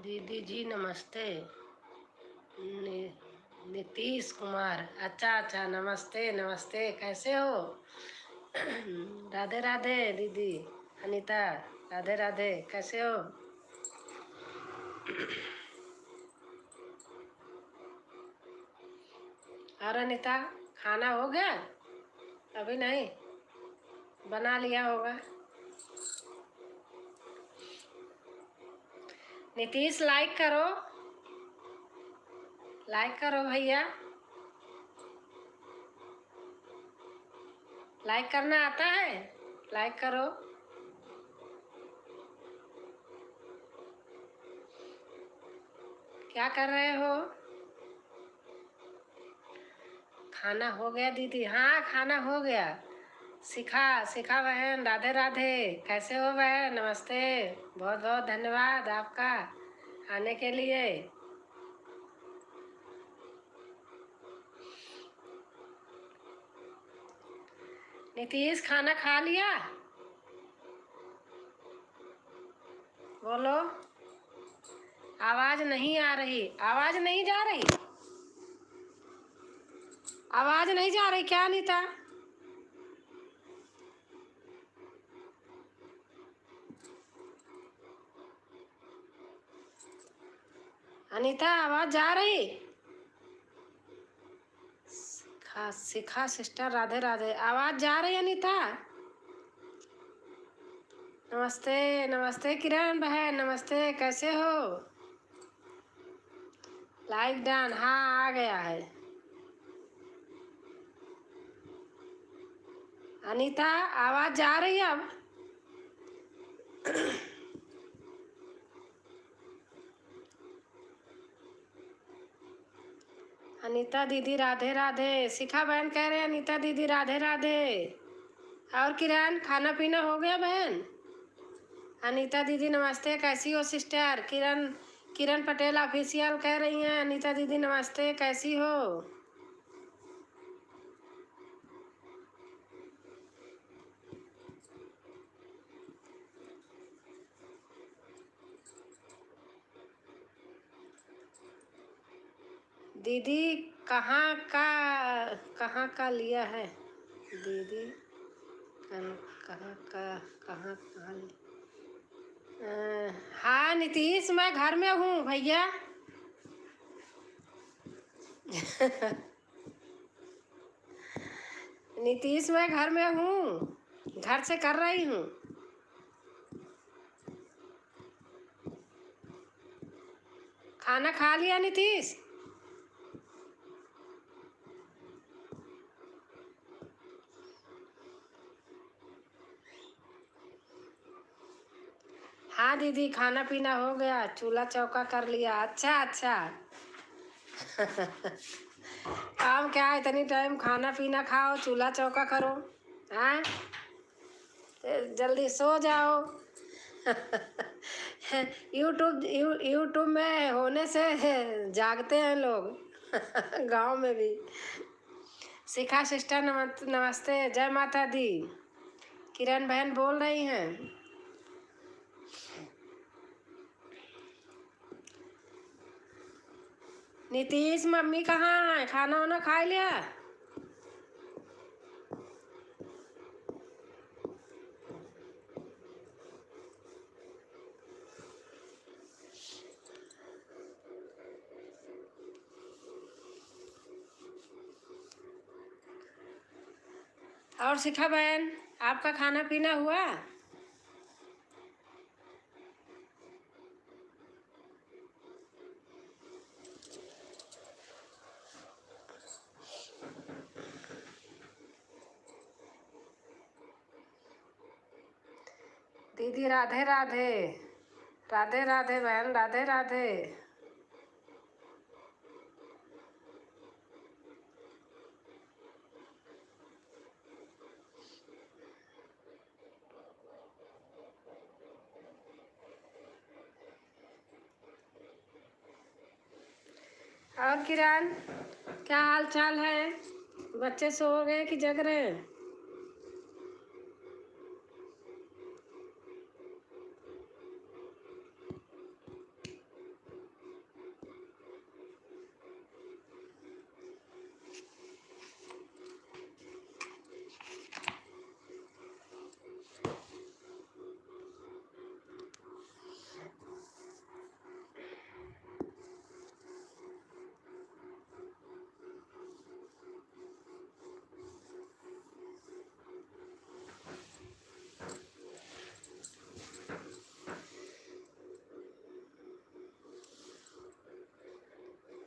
दीदी जी नमस्ते। नि, नीतीश कुमार। अच्छा नमस्ते नमस्ते, कैसे हो? राधे राधे दीदी अनीता, राधे राधे, कैसे हो? और अनीता, खाना हो गया? अभी नहीं, बना लिया होगा। नीतीश लाइक करो, लाइक करो भैया। लाइक करना आता है? लाइक करो। क्या कर रहे हो? खाना हो गया दीदी? हाँ खाना हो गया। शिखा शिखा बहन, राधे राधे, कैसे हो बहन? नमस्ते, बहुत बहुत धन्यवाद आपका आने के लिए। नीतीश खाना खा लिया? बोलो, आवाज नहीं आ रही, आवाज नहीं जा रही, आवाज नहीं जा रही क्या अनीता? अनीता आवाज जा रही? शिखा शिखा सिस्टर, राधे राधे, आवाज जा रही अनीता? नमस्ते नमस्ते किरण बहन, नमस्ते, कैसे हो? लाइक डन, हाँ आ गया है। अनीता आवाज जा रही है अब? अनीता दीदी राधे राधे, शिखा बहन कह रहे हैं अनीता दीदी राधे राधे। और किरण खाना पीना हो गया बहन? अनीता दीदी नमस्ते, कैसी हो सिस्टर? किरण किरण पटेल ऑफिशियल कह रही हैं अनीता दीदी नमस्ते, कैसी हो? दीदी कहाँ का लिया है दीदी? कहाँ हाँ नीतीश, मैं घर में हूँ भैया। नीतीश मैं घर में हूँ, घर से कर रही हूँ। खाना खा लिया नीतीश? हाँ दीदी खाना पीना हो गया, चूल्हा चौका कर लिया। अच्छा काम क्या है, इतनी टाइम खाना पीना खाओ, चूल्हा चौका करो। हाँ जल्दी सो जाओ। यूट्यूब में होने से जागते हैं लोग। गांव में भी। शिखा सिस्टर नमस्ते, जय माता दी। किरण बहन बोल रही हैं। नीतीश मम्मी कहाँ है? खाना वाना खा लिया? और शिखा बहन आपका खाना पीना हुआ? दीदी राधे राधे, राधे राधे बहन, राधे राधे। और किरण क्या हाल चाल है? बच्चे सो गए कि जग रहे हैं?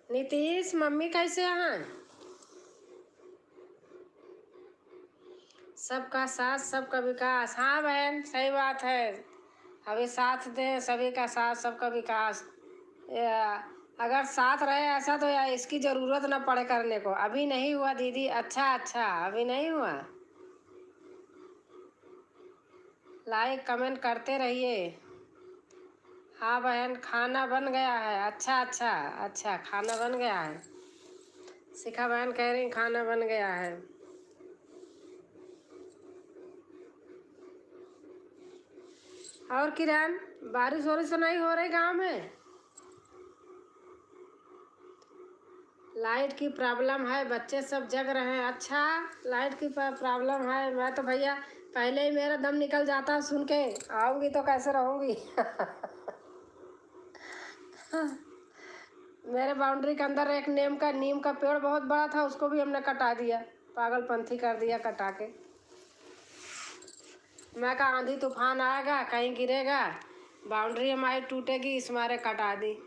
नीतीश मम्मी कैसे हैं? सबका साथ सबका विकास। हाँ बहन, सही बात है। अभी साथ दें, सभी का साथ सबका विकास। अगर साथ रहे ऐसा तो यार इसकी ज़रूरत ना पड़े करने को। अभी नहीं हुआ दीदी। अच्छा अच्छा, अभी नहीं हुआ। लाइक कमेंट करते रहिए। हाँ बहन, खाना बन गया है। अच्छा अच्छा अच्छा, खाना बन गया है। शिखा बहन कह रही खाना बन गया है। और किरण, बारिश वारिश तो नहीं हो रही गांव में? लाइट की प्रॉब्लम है, बच्चे सब जग रहे हैं। अच्छा, लाइट की प्रॉब्लम है। मैं तो भैया पहले ही मेरा दम निकल जाता सुन के। आऊँगी तो कैसे रहूँगी? मेरे बाउंड्री के अंदर एक नीम का पेड़ बहुत बड़ा था, उसको भी हमने कटा दिया। पागलपंथी कर दिया कटा के। मैं कहा आंधी तूफान आएगा, कहीं गिरेगा, बाउंड्री हमारी टूटेगी, इस मारे कटा दी।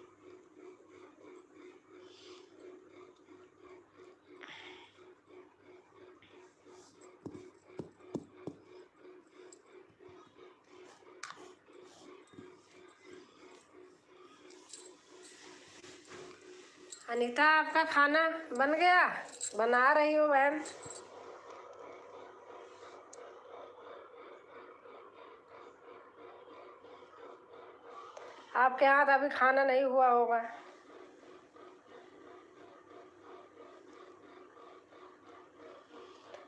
अनीता, आपका खाना बन गया? बना रही हूँ बहन। आपके यहाँ तो अभी खाना नहीं हुआ होगा।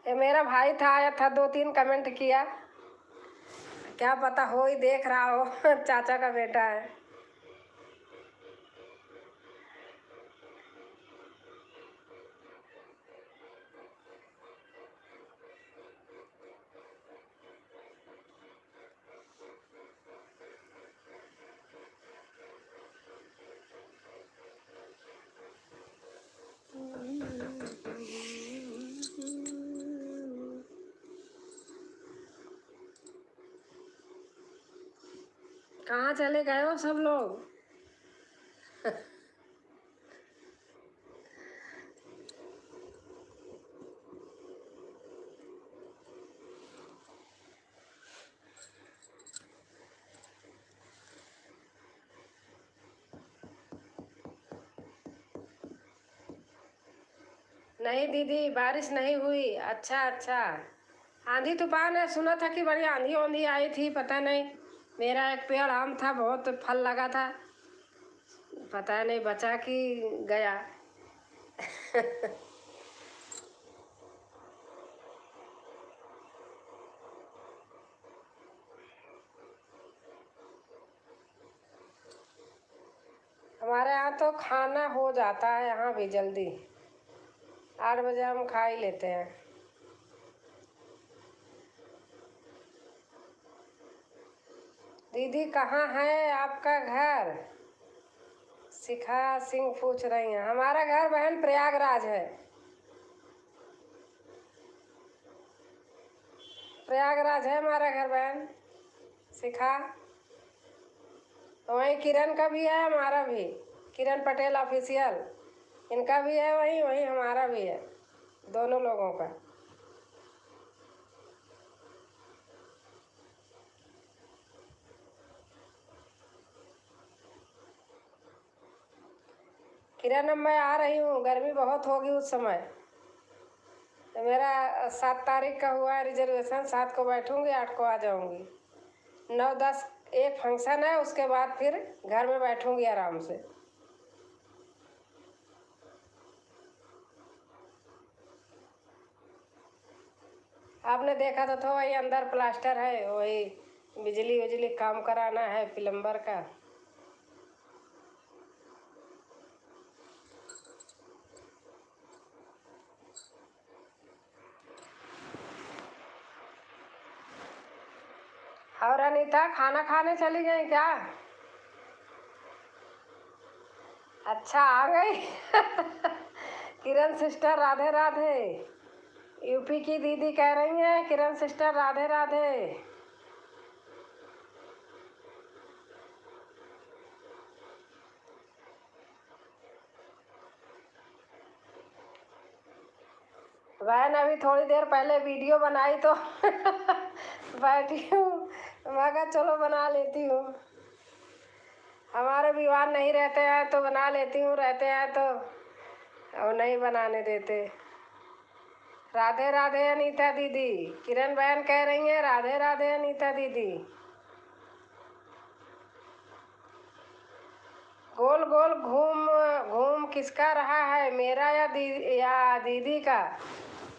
ये मेरा भाई था, आया था, 2-3 कमेंट किया। क्या पता हो ही देख रहा हो। चाचा का बेटा है। कहाँ चले गए हो सब लोग? नहीं दीदी, बारिश नहीं हुई। अच्छा अच्छा, आंधी तूफान है। सुना था कि बड़ी आंधी ओंधी आई थी, पता नहीं। मेरा एक पेड़ आम था, बहुत फल लगा था, पता नहीं बचा कि गया। हमारे यहाँ तो खाना हो जाता है यहाँ भी जल्दी। 8 बजे हम खा ही लेते हैं। दीदी कहाँ है आपका घर? शिखा सिंह पूछ रही हैं। हमारा घर बहन प्रयागराज है। प्रयागराज है हमारा घर बहन शिखा। वहीं किरण का भी है, हमारा भी। किरण पटेल ऑफिशियल, इनका भी है वहीं, वहीं हमारा भी है, दोनों लोगों का। किरण, अब मैं आ रही हूँ, गर्मी बहुत होगी उस समय। तो मेरा 7 तारीख का हुआ है रिजर्वेशन। 7 को बैठूंगी, 8 को आ जाऊंगी। 9-10 एक फंक्शन है, उसके बाद फिर घर में बैठूंगी आराम से। आपने देखा तो था, वही अंदर प्लास्टर है, वही बिजली विजली काम कराना है, प्लम्बर का। और अनीता, खाना खाने चली गई क्या? अच्छा, आ गई। किरण सिस्टर राधे राधे। यूपी की दीदी कह रही हैं किरण सिस्टर राधे राधे। बहन अभी थोड़ी देर पहले वीडियो बनाई तो बैठी हूँ, मैं कहा चलो बना लेती हूँ। हमारे विवाह नहीं रहते हैं तो बना लेती हूँ, रहते हैं तो और नहीं बनाने देते। राधे राधे अनीता दीदी, किरण बहन कह रही हैं राधे राधे अनीता दीदी। गोल गोल घूम घूम किसका रहा है, मेरा या दीदी का?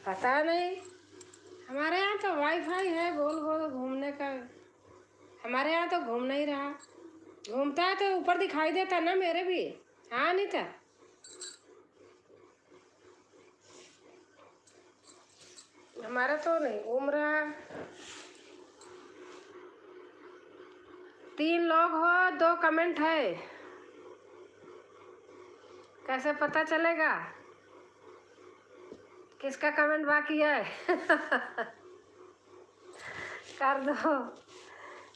पता नहीं, हमारे यहाँ तो वाईफाई है गोल गोल घूमने का। हमारे यहाँ तो घूम नहीं रहा, घूमता है तो ऊपर दिखाई देता ना मेरे भी। हाँ अनीता, हमारा तो नहीं घूम रहा। 3 लोग हो, 2 कमेंट है, कैसे पता चलेगा किसका कमेंट बाकी है? कर दो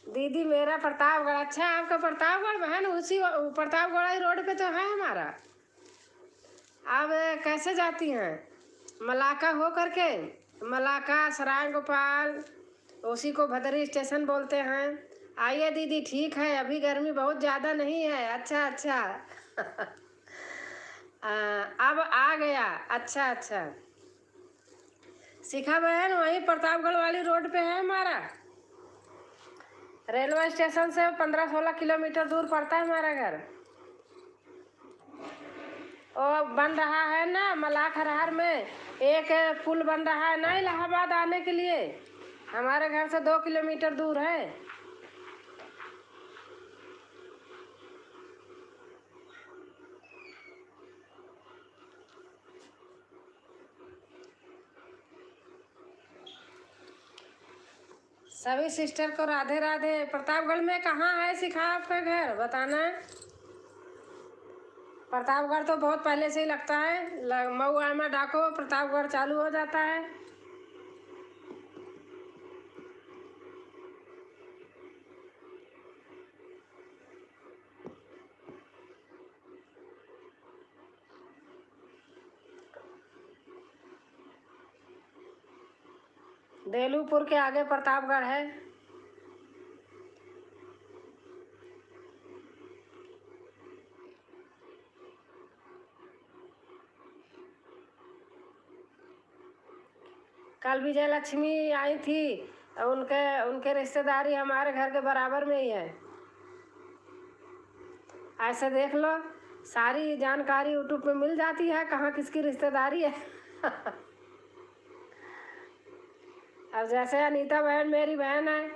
दीदी, मेरा प्रतापगढ़। अच्छा, आपका प्रतापगढ़ बहन, उसी प्रतापगढ़ रोड पे तो है हमारा। आप कैसे जाती हैं? मलाका हो करके, मलाका सराय गोपाल, उसी को भदरी स्टेशन बोलते हैं। आइए दीदी, ठीक है, अभी गर्मी बहुत ज़्यादा नहीं है। अच्छा अच्छा। अब आ गया। अच्छा अच्छा, शिखा बहन वहीं प्रतापगढ़ वाली रोड पे है हमारा। रेलवे स्टेशन से 15-16 किलोमीटर दूर पड़ता है हमारा घर। और बन रहा है ना मलाखरहर में एक पुल बन रहा है ना इलाहाबाद आने के लिए, हमारे घर से 2 किलोमीटर दूर है। सभी सिस्टर को राधे राधे। प्रतापगढ़ में कहाँ है शिखा आपका घर, बताना। प्रतापगढ़ तो बहुत पहले से ही लगता है, मऊ आमा डाको प्रतापगढ़ चालू हो जाता है। देलूपुर के आगे प्रतापगढ़ है। कल विजय लक्ष्मी आई थी, उनके उनके रिश्तेदारी हमारे घर के बराबर में ही है। ऐसे देख लो, सारी जानकारी यूट्यूब पे मिल जाती है कहाँ किसकी रिश्तेदारी है। अब जैसे अनीता बहन मेरी बहन है।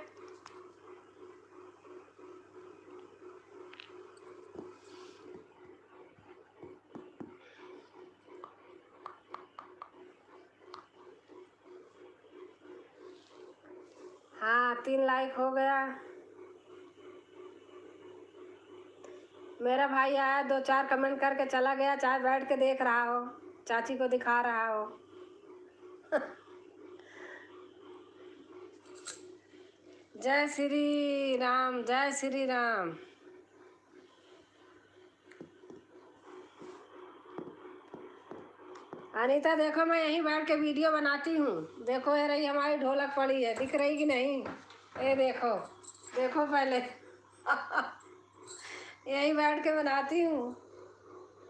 हाँ, 3 लाइक हो गया। मेरा भाई आया, 2-4 कमेंट करके चला गया, चाहे बैठ के देख रहा हो, चाची को दिखा रहा हो। जय श्री राम, जय श्री राम। अनीता देखो, मैं यहीं बैठ के वीडियो बनाती हूँ। देखो ये रही हमारी ढोलक पड़ी है, दिख रही कि नहीं? ये देखो, देखो पहले। यहीं बैठ के बनाती हूँ,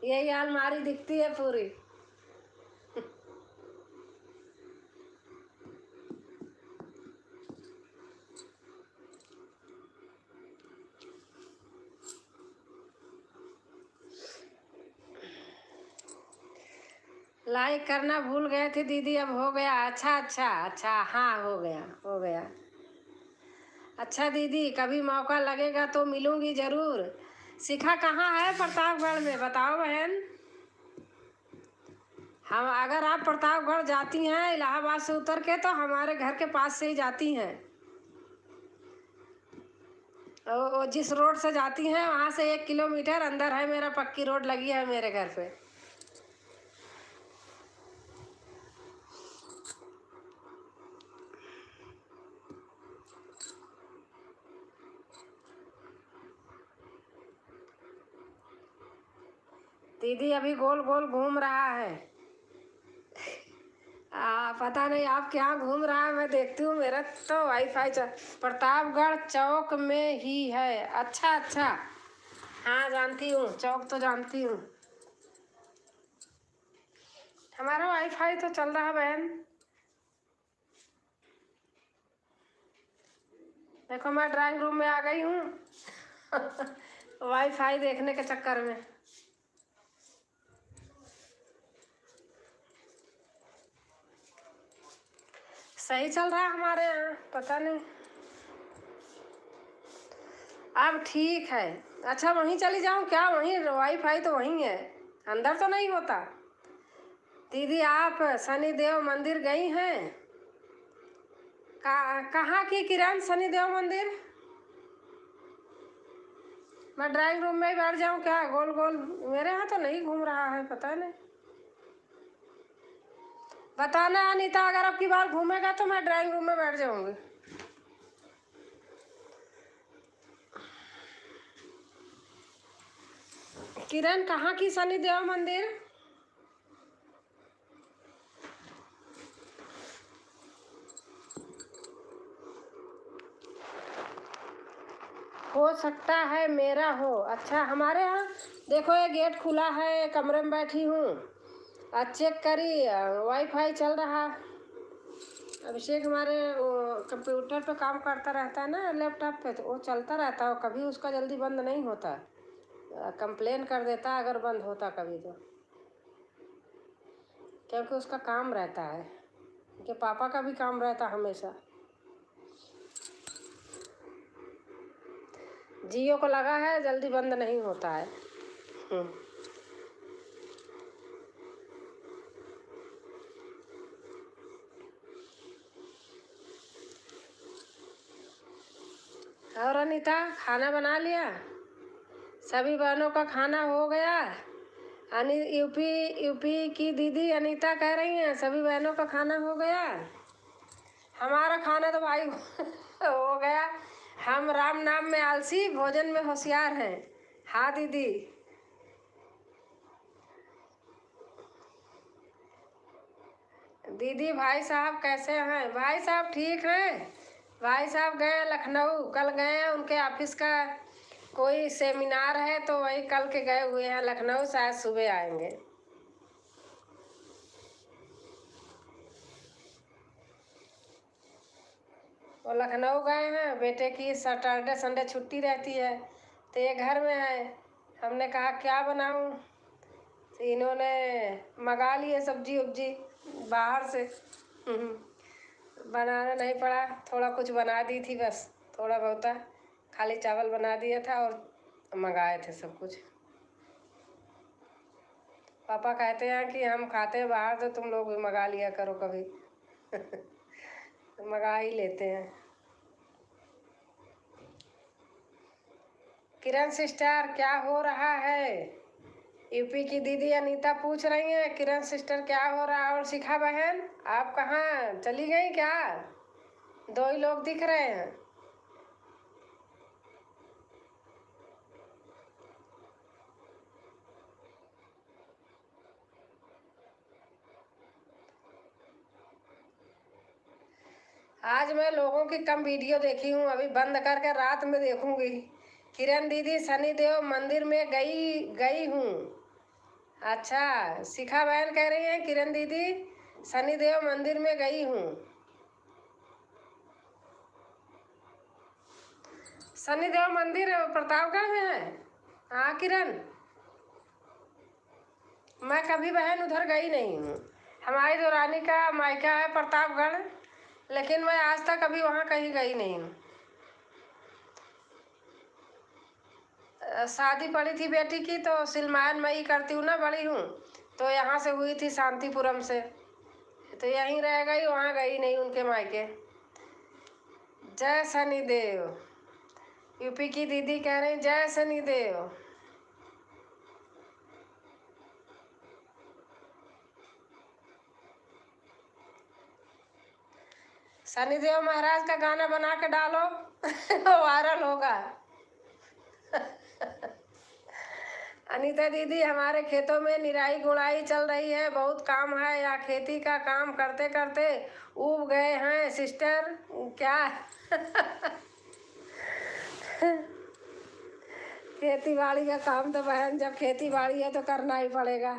यही अलमारी दिखती है पूरी। लाइक करना भूल गए थे दीदी, अब हो गया। अच्छा अच्छा अच्छा, हाँ हो गया हो गया। अच्छा दीदी, कभी मौका लगेगा तो मिलूंगी ज़रूर। शिखा कहाँ है प्रतापगढ़ में, बताओ बहन। हम, अगर आप प्रतापगढ़ जाती हैं इलाहाबाद से उतर के, तो हमारे घर के पास से ही जाती हैं। और जिस रोड से जाती हैं वहाँ से 1 किलोमीटर अंदर है मेरा, पक्की रोड लगी है मेरे घर पे। दीदी अभी गोल गोल घूम रहा है। पता नहीं आप क्या घूम रहा है, मैं देखती हूँ। मेरा तो वाईफाई प्रतापगढ़ चौक में ही है। अच्छा अच्छा, हाँ जानती हूँ, चौक तो जानती हूँ। हमारा वाईफाई तो चल रहा है बहन। देखो मैं ड्राइंग रूम में आ गई हूँ वाईफाई देखने के चक्कर में। सही चल रहा है हमारे यहाँ, पता नहीं अब ठीक है। अच्छा वहीं चली जाऊँ क्या? वहीं वाईफाई तो वहीं है, अंदर तो नहीं होता। दीदी आप शनिदेव मंदिर गई हैं? कहाँ की किरण? शनिदेव मंदिर? मैं ड्राइंग रूम में ही बैठ जाऊँ क्या? गोल गोल मेरे यहाँ तो नहीं घूम रहा है, पता नहीं। बताना अनीता, अगर अब की बार घूमेगा तो मैं ड्राइंग रूम में बैठ जाऊंगी। किरण कहाँ की शनिदेव मंदिर? हो सकता है मेरा हो। अच्छा हमारे यहाँ देखो ये गेट खुला है, कमरे में बैठी हूँ। आज चेक करी, वाईफाई चल रहा। अभिषेक हमारे कंप्यूटर पे काम करता रहता है ना, लैपटॉप पे, तो वो चलता रहता है, कभी उसका जल्दी बंद नहीं होता। कंप्लेन कर देता अगर बंद होता कभी तो, क्योंकि उसका काम रहता है, उनके पापा का भी काम रहता हमेशा। जियो को लगा है जल्दी बंद नहीं होता है। और अनीता खाना बना लिया? सभी बहनों का खाना हो गया? यूपी की दीदी अनीता कह रही हैं सभी बहनों का खाना हो गया। हमारा खाना तो भाई हो गया। हम राम नाम में आलसी, भोजन में होशियार हैं। हाँ दीदी। दीदी भाई साहब कैसे हैं? भाई साहब ठीक हैं। भाई साहब गए लखनऊ, कल गए हैं, उनके ऑफिस का कोई सेमिनार है तो वही कल के गए हुए हैं लखनऊ, शायद सुबह आएंगे। वो लखनऊ गए हैं, बेटे की सैटरडे संडे छुट्टी रहती है तो ये घर में है। हमने कहा क्या बनाऊं, तो इन्होंने मंगा लिए सब्जी उब्जी बाहर से। बनाना नहीं पड़ा, थोड़ा कुछ बना दी थी बस, थोड़ा बहुत, खाली चावल बना दिया था और मंगाए थे सब कुछ। पापा कहते हैं कि हम खाते हैं बाहर तो तुम लोग भी मंगा लिया करो कभी तो मंगा ही लेते हैं। किरण सिस्टर क्या हो रहा है? यूपी की दीदी अनीता पूछ रही हैं किरण सिस्टर क्या हो रहा है। और शिखा बहन आप कहाँ चली गई क्या? दो ही लोग दिख रहे हैं। आज मैं लोगों की कम वीडियो देखी हूँ, अभी बंद करके रात में देखूंगी। किरण दीदी शनिदेव मंदिर में गई हूँ। अच्छा शिखा बहन कह रही हैं किरण दीदी शनिदेव मंदिर में गई हूँ। शनिदेव मंदिर प्रतापगढ़ में है? हाँ किरण, मैं कभी बहन उधर गई नहीं हूँ। हमारी जो रानी का मायका है प्रतापगढ़, लेकिन मैं आज तक कभी वहाँ कहीं गई नहीं हूँ। शादी पड़ी थी बेटी की तो सिलमान मैं ही करती हूँ ना, बड़ी हूँ तो यहाँ से हुई थी शांतिपुरम से, तो यहीं रह गई, वहाँ गई नहीं उनके मायके। जय शनिदेव। यूपी की दीदी कह रही जय शनिदेव। शनिदेव महाराज का गाना बना के डालो वायरल होगा अनीता दीदी, हमारे खेतों में निराई गुड़ाई चल रही है, बहुत काम है, या खेती का काम करते करते ऊब गए हैं सिस्टर क्या? खेती बाड़ी का काम तो बहन, जब खेती बाड़ी है तो करना ही पड़ेगा।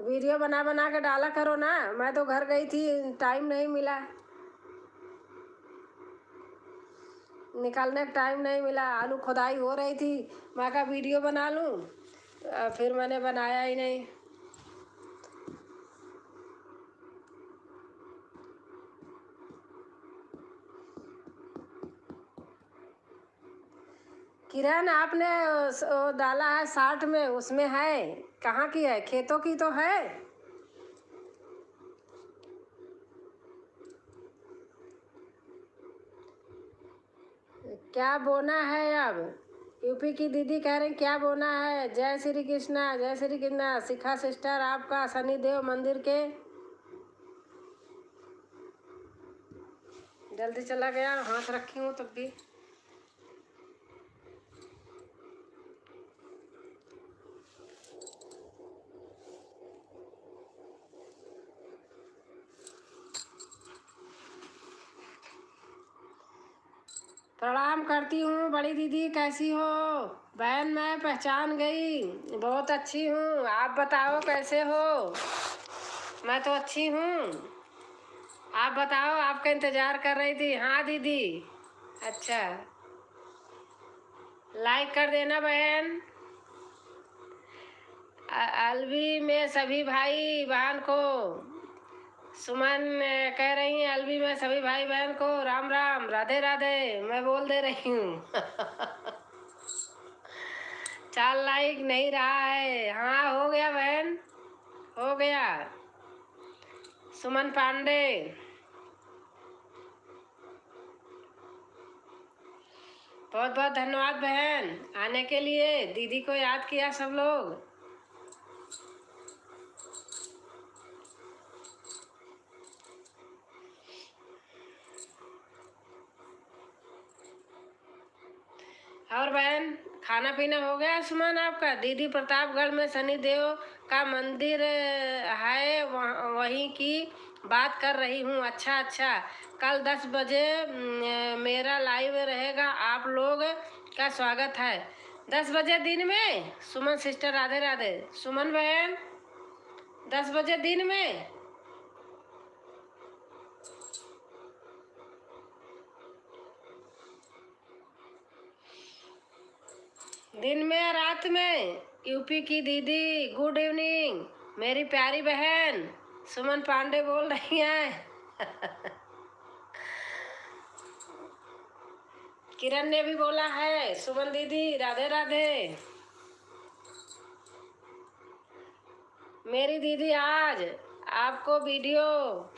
वीडियो बना बना के डाला करो ना। मैं तो घर गई थी, टाइम नहीं मिला, निकालने का टाइम नहीं मिला। आलू खुदाई हो रही थी, मैं कहा वीडियो बना लूँ, फिर मैंने बनाया ही नहीं। किरण, आपने वो डाला है 60 में, उसमें है कहाँ की है? खेतों की तो है। क्या बोना है अब? यूपी की दीदी कह रही क्या बोना है? जय श्री कृष्णा, जय श्री कृष्णा। शिखा सिस्टर, आपका शनिदेव मंदिर के जल्दी चला गया, हाथ रखी हूँ तब भी। प्रणाम करती हूँ बड़ी दीदी, कैसी हो? बहन, मैं पहचान गई, बहुत अच्छी हूँ। आप बताओ कैसे हो? मैं तो अच्छी हूँ। आप बताओ, आपका इंतज़ार कर रही थी। हाँ दीदी। अच्छा, लाइक कर देना बहन। अलवी में सभी भाई बहन को, सुमन कह रही हैं अलवी में सभी भाई बहन को राम राम, राधे राधे। मैं बोल दे रही हूँ। 4 लाइक नहीं रहा है। हाँ, हो गया बहन, हो गया। सुमन पांडे, बहुत बहुत धन्यवाद बहन आने के लिए। दीदी को याद किया सब लोग। और बहन, खाना पीना हो गया सुमन आपका? दीदी प्रतापगढ़ में शनिदेव का मंदिर है, वहीं की बात कर रही हूँ। अच्छा अच्छा, कल 10 बजे मेरा लाइव रहेगा, आप लोग का स्वागत है। 10 बजे दिन में? सुमन सिस्टर, राधे राधे। सुमन बहन, 10 बजे दिन में? दिन में या रात में? यूपी की दीदी, गुड इवनिंग। मेरी प्यारी बहन सुमन पांडे बोल रही हैं। किरण ने भी बोला है, सुमन दीदी राधे राधे। मेरी दीदी, आज आपको वीडियो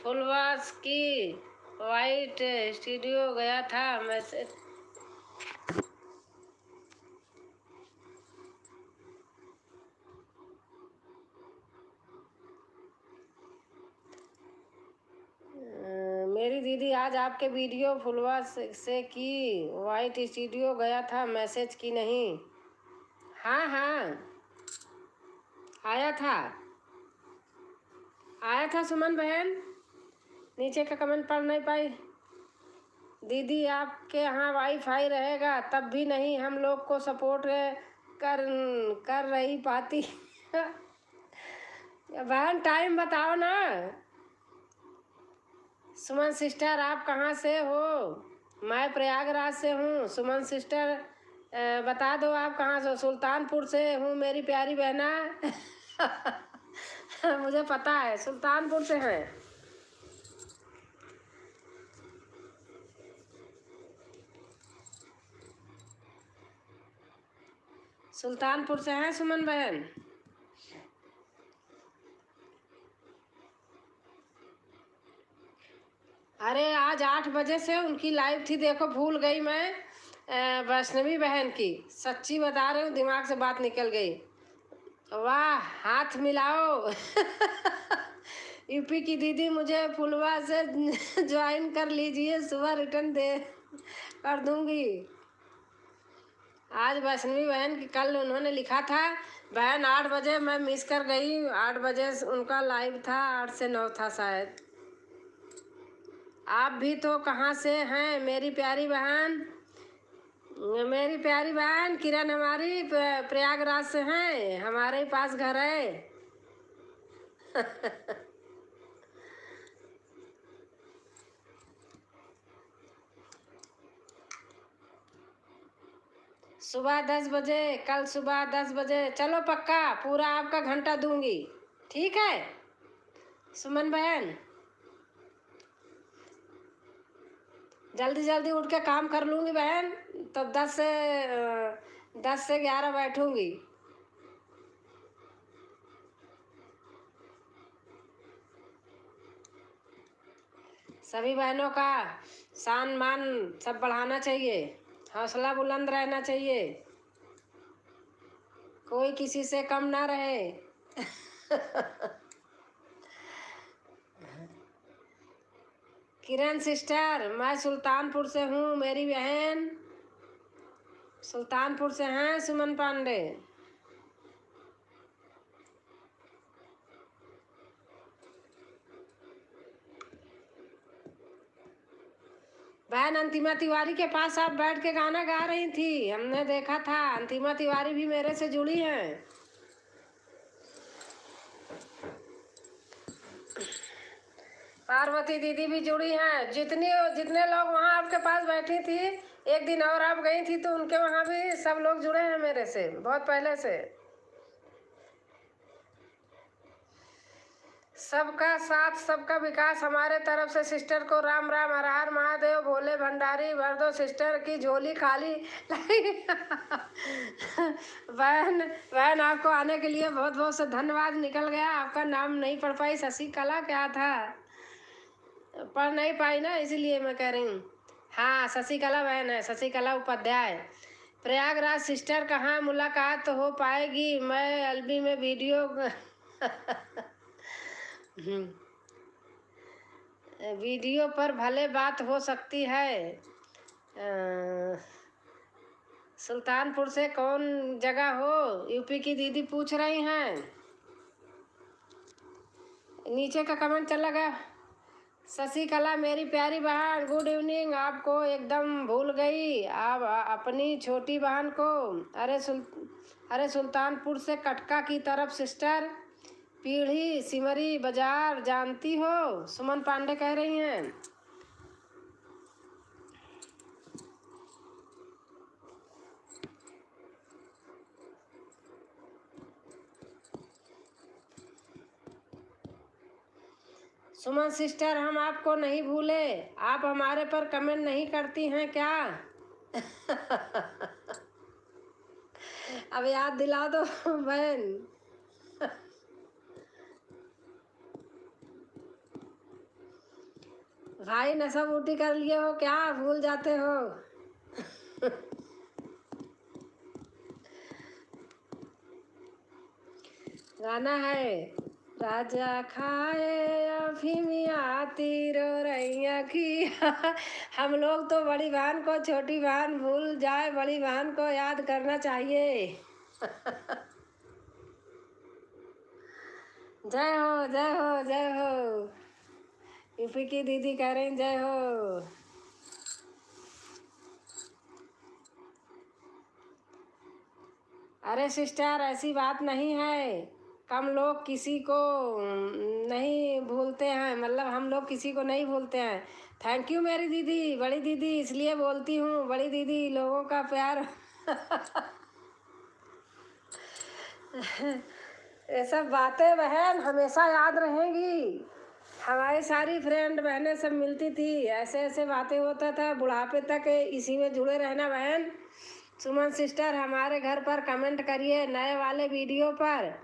फुलवास की वाइट स्टूडियो गया था मैसेज। मेरी दीदी, आज आपके वीडियो फुलवा से की वाइट स्टूडियो गया था, मैसेज की नहीं। हाँ हाँ, आया था, आया था सुमन बहन। नीचे का कमेंट पढ़ नहीं पाई। दीदी, आपके यहाँ वाईफाई रहेगा तब भी नहीं हम लोग को सपोर्ट कर कर रही पाती। बहन, टाइम बताओ ना। सुमन सिस्टर, आप कहाँ से हो? मैं प्रयागराज से हूँ। सुमन सिस्टर, बता दो आप कहाँ से हो? सुल्तानपुर से हूँ मेरी प्यारी बहना। मुझे पता है, सुल्तानपुर से हैं। सुल्तानपुर से हैं सुमन बहन। अरे, आज 8 बजे से उनकी लाइव थी, देखो भूल गई मैं। वैष्णवी बहन की, सच्ची बता रही हूँ, दिमाग से बात निकल गई। वाह, हाथ मिलाओ। यूपी की दीदी, मुझे फुलवा से ज्वाइन कर लीजिए, सुबह रिटर्न दे कर दूंगी। आज वैष्णवी बहन की कल उन्होंने लिखा था, बहन 8 बजे मैं मिस कर गई, 8 बजे उनका लाइव था, 8 से 9 था शायद। आप भी तो कहाँ से हैं मेरी प्यारी बहन? मेरी प्यारी बहन किरण हमारी प्रयागराज से हैं, हमारे ही पास घर है। सुबह 10 बजे, कल सुबह 10 बजे। चलो पक्का पूरा आपका घंटा दूंगी, ठीक है सुमन बहन? जल्दी जल्दी उठ के काम कर लूँगी बहन, तो 10 से 11 बैठूंगी। सभी बहनों का सान मान सब बढ़ाना चाहिए, हौसला बुलंद रहना चाहिए, कोई किसी से कम ना रहे। किरण सिस्टर, मैं सुल्तानपुर से हूँ मेरी बहन, सुल्तानपुर से हैं सुमन पांडे। बहन अंतिमा तिवारी के पास आप बैठ के गाना गा रही थी, हमने देखा था। अंतिमा तिवारी भी मेरे से जुड़ी हैं। पार्वती दीदी भी जुड़ी हैं। जितने लोग वहाँ आपके पास बैठी थी, एक दिन और आप गई थी तो उनके वहाँ भी सब लोग जुड़े हैं मेरे से बहुत पहले से। सबका साथ सबका विकास हमारे तरफ से। सिस्टर को राम राम, हर हर महादेव, भोले भंडारी भर दो सिस्टर की झोली खाली। बहन बहन आपको आने के लिए बहुत बहुत से धन्यवाद। निकल गया आपका नाम, नहीं पढ़ पाई। शशिकला क्या था, पढ़ नहीं पाई ना, इसीलिए मैं कह रही हूँ। हाँ शशिकला बहन है, शशिकला उपाध्याय। प्रयागराज सिस्टर, कहाँ मुलाकात तो हो पाएगी? मैं एलबी में वीडियो वीडियो पर भले बात हो सकती है। सुल्तानपुर से कौन जगह हो? यूपी की दीदी पूछ रही हैं। नीचे का कमेंट चला गया। शशिकला मेरी प्यारी बहन, गुड इवनिंग। आपको एकदम भूल गई, आप अपनी छोटी बहन को। अरे सुल्तानपुर से कटका की तरफ सिस्टर, पीढ़ी सिमरी बाजार जानती हो? सुमन पांडे कह रही हैं। सुमन सिस्टर, हम आपको नहीं भूले, आप हमारे पर कमेंट नहीं करती हैं क्या? अब याद दिला दो बहन। भाई नशा बूटी कर लिए हो क्या, भूल जाते हो? गाना है, राजा खाए अफीमिया तीरो रैया की। हम लोग तो बड़ी बहन को छोटी बहन भूल जाए, बड़ी बहन को याद करना चाहिए। जय हो जय हो जय हो। यूपी की दीदी कह रही जय हो। अरे सिस्टर ऐसी बात नहीं है, हम लोग किसी को नहीं भूलते हैं, मतलब हम लोग किसी को नहीं भूलते हैं। थैंक यू मेरी दीदी, बड़ी दीदी इसलिए बोलती हूँ, बड़ी दीदी लोगों का प्यार। ये सब बातें बहन हमेशा याद रहेंगी। हमारी सारी फ्रेंड बहनें सब मिलती थी, ऐसे ऐसे बातें होता था, बुढ़ापे तक इसी में जुड़े रहना बहन। सुमन सिस्टर हमारे घर पर कमेंट करिए नए वाले वीडियो पर।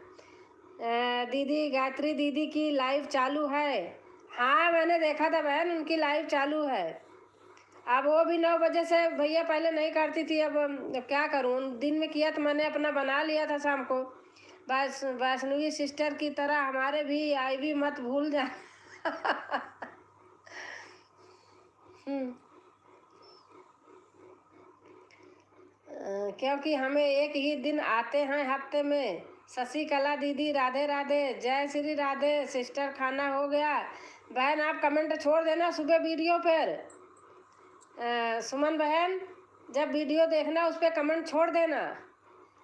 दीदी गायत्री दीदी की लाइव चालू है। हाँ मैंने देखा था बहन, उनकी लाइव चालू है। अब वो भी 9 बजे से भैया पहले नहीं करती थी, अब क्या करूँ, दिन में किया तो मैंने अपना बना लिया था शाम को। बस वैष्णवी सिस्टर की तरह हमारे भी आई भी मत भूल जा। क्योंकि हमें एक ही दिन आते हैं हफ्ते में। शशिकला दीदी राधे राधे, जय श्री राधे सिस्टर, खाना हो गया। बहन आप कमेंट छोड़ देना सुबह वीडियो पर। सुमन बहन जब वीडियो देखना उस पर कमेंट छोड़ देना।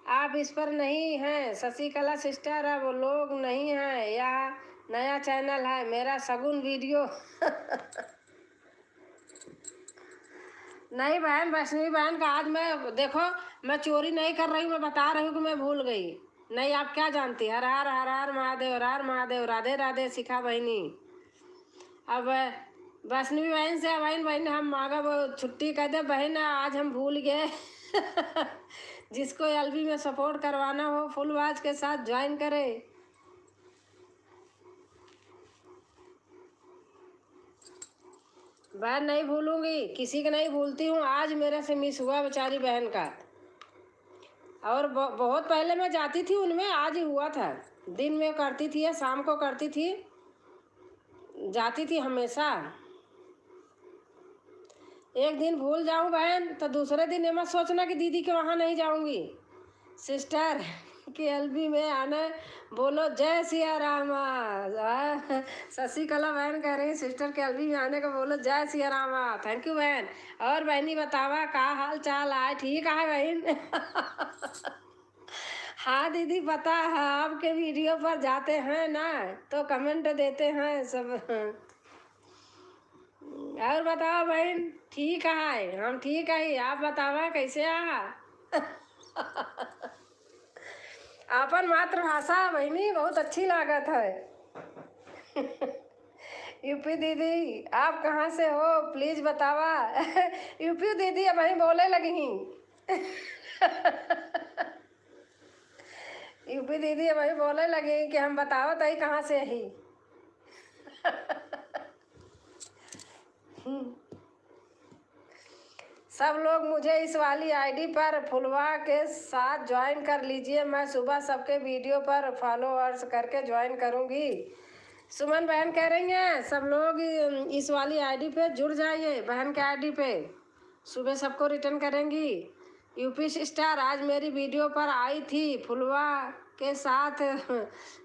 आप इस पर नहीं हैं शशिकला सिस्टर, अब लोग नहीं हैं, यह नया चैनल है मेरा सगुन वीडियो। नहीं बहन, वैष्णवी बहन का आज मैं देखो, मैं चोरी नहीं कर रही हूँ, मैं बता रही हूँ कि मैं भूल गई। नहीं आप क्या जानती, हर हर हर हर महादेव, हर हर महादेव, राधे राधे शिखा बहनी। अब वैष्णवी बहन से बहन बहन हम आगे वो छुट्टी कर दे बहन, आज हम भूल गए। जिसको एलबी में सपोर्ट करवाना हो फुल वाच के साथ ज्वाइन करे। बहन नहीं भूलूंगी, किसी का नहीं भूलती हूँ। आज मेरे से मिस हुआ बेचारी बहन का, और बहुत पहले मैं जाती थी उनमें, आज ही हुआ था। दिन में करती थी या शाम को करती थी, जाती थी हमेशा। एक दिन भूल जाऊं बहन तो दूसरे दिन ये मत सोचना कि दीदी के वहाँ नहीं जाऊंगी। सिस्टर के एलबी में आना, बोलो जय सिया रामा। शशिकला बहन कह रही सिस्टर के एलबी में आने को बोलो जय सिया रामा। थैंक यू बहन। और बहनी बतावा का हाल चाल है, ठीक है बहन? हाँ दीदी पता है, आपके वीडियो पर जाते हैं ना तो कमेंट देते हैं सब। और बताओ बहन, ठीक है? हम ठीक है, आप बतावा कैसे आ? अपन मातृभाषा बहनी बहुत अच्छी लागत है। यूपी दीदी आप कहाँ से हो प्लीज बतावा। यूपी दीदी अब वही बोले लगी। यूपी दीदी अब वही बोले लगी कि हम बताओ तई कहाँ से ही। सब लोग मुझे इस वाली आईडी पर फुलवा के साथ ज्वाइन कर लीजिए। मैं सुबह सबके वीडियो पर फॉलोअर्स करके ज्वाइन करूंगी। सुमन बहन कह रही हैं सब लोग इस वाली आईडी पे जुड़ जाइए, बहन के आईडी पे सुबह सबको रिटर्न करेंगी। यूपी सिस्टर आज मेरी वीडियो पर आई थी फुलवा के साथ,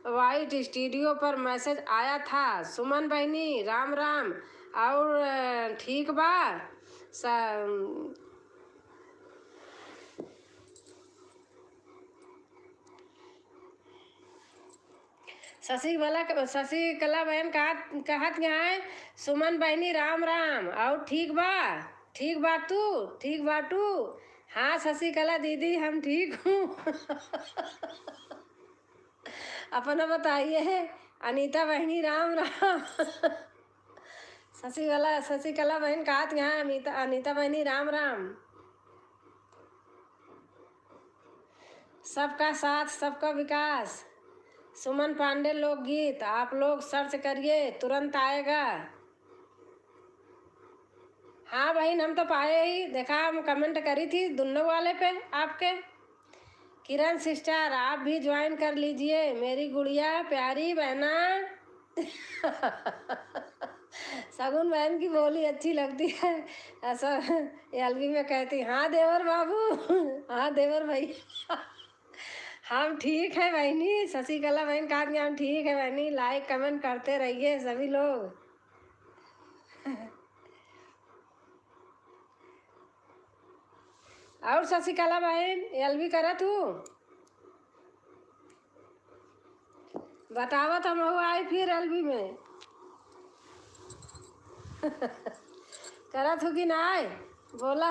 वाइट स्टूडियो पर मैसेज आया था। सुमन बहनी राम राम, और ठीक बा शशिकला बहन कहत क्या है? सुमन बहनी राम राम, और ठीक बा? ठीक बा तू? ठीक बा तू? हाँ शशिकला दीदी हम ठीक हूँ। अपना बताइए। अनीता बहनी राम राम। शशिकला बहन कहत यहाँ अनीता बहनी राम राम। सबका साथ सबका विकास, सुमन पांडे लोकगीत, आप लोग सर्च करिए तुरंत आएगा। हाँ बहन हम तो पाए ही, देखा हम कमेंट करी थी दोनों वाले पे आपके। किरण सिस्टर आप भी ज्वाइन कर लीजिए, मेरी गुड़िया प्यारी बहना। सगुन बहन की बोली अच्छी लगती है ऐसा। एलबी में कहती हाँ देवर बाबू, हाँ देवर भाई। हम ठीक है बहनी। शशिकला बहन कहा कि हम ठीक है बहनी, लाइक कमेंट करते रहिए सभी लोग। और शशिकला बहन एलबी करा तू बतावा तो हम आई फिर एलबी में। करा तू कि ना आए बोला।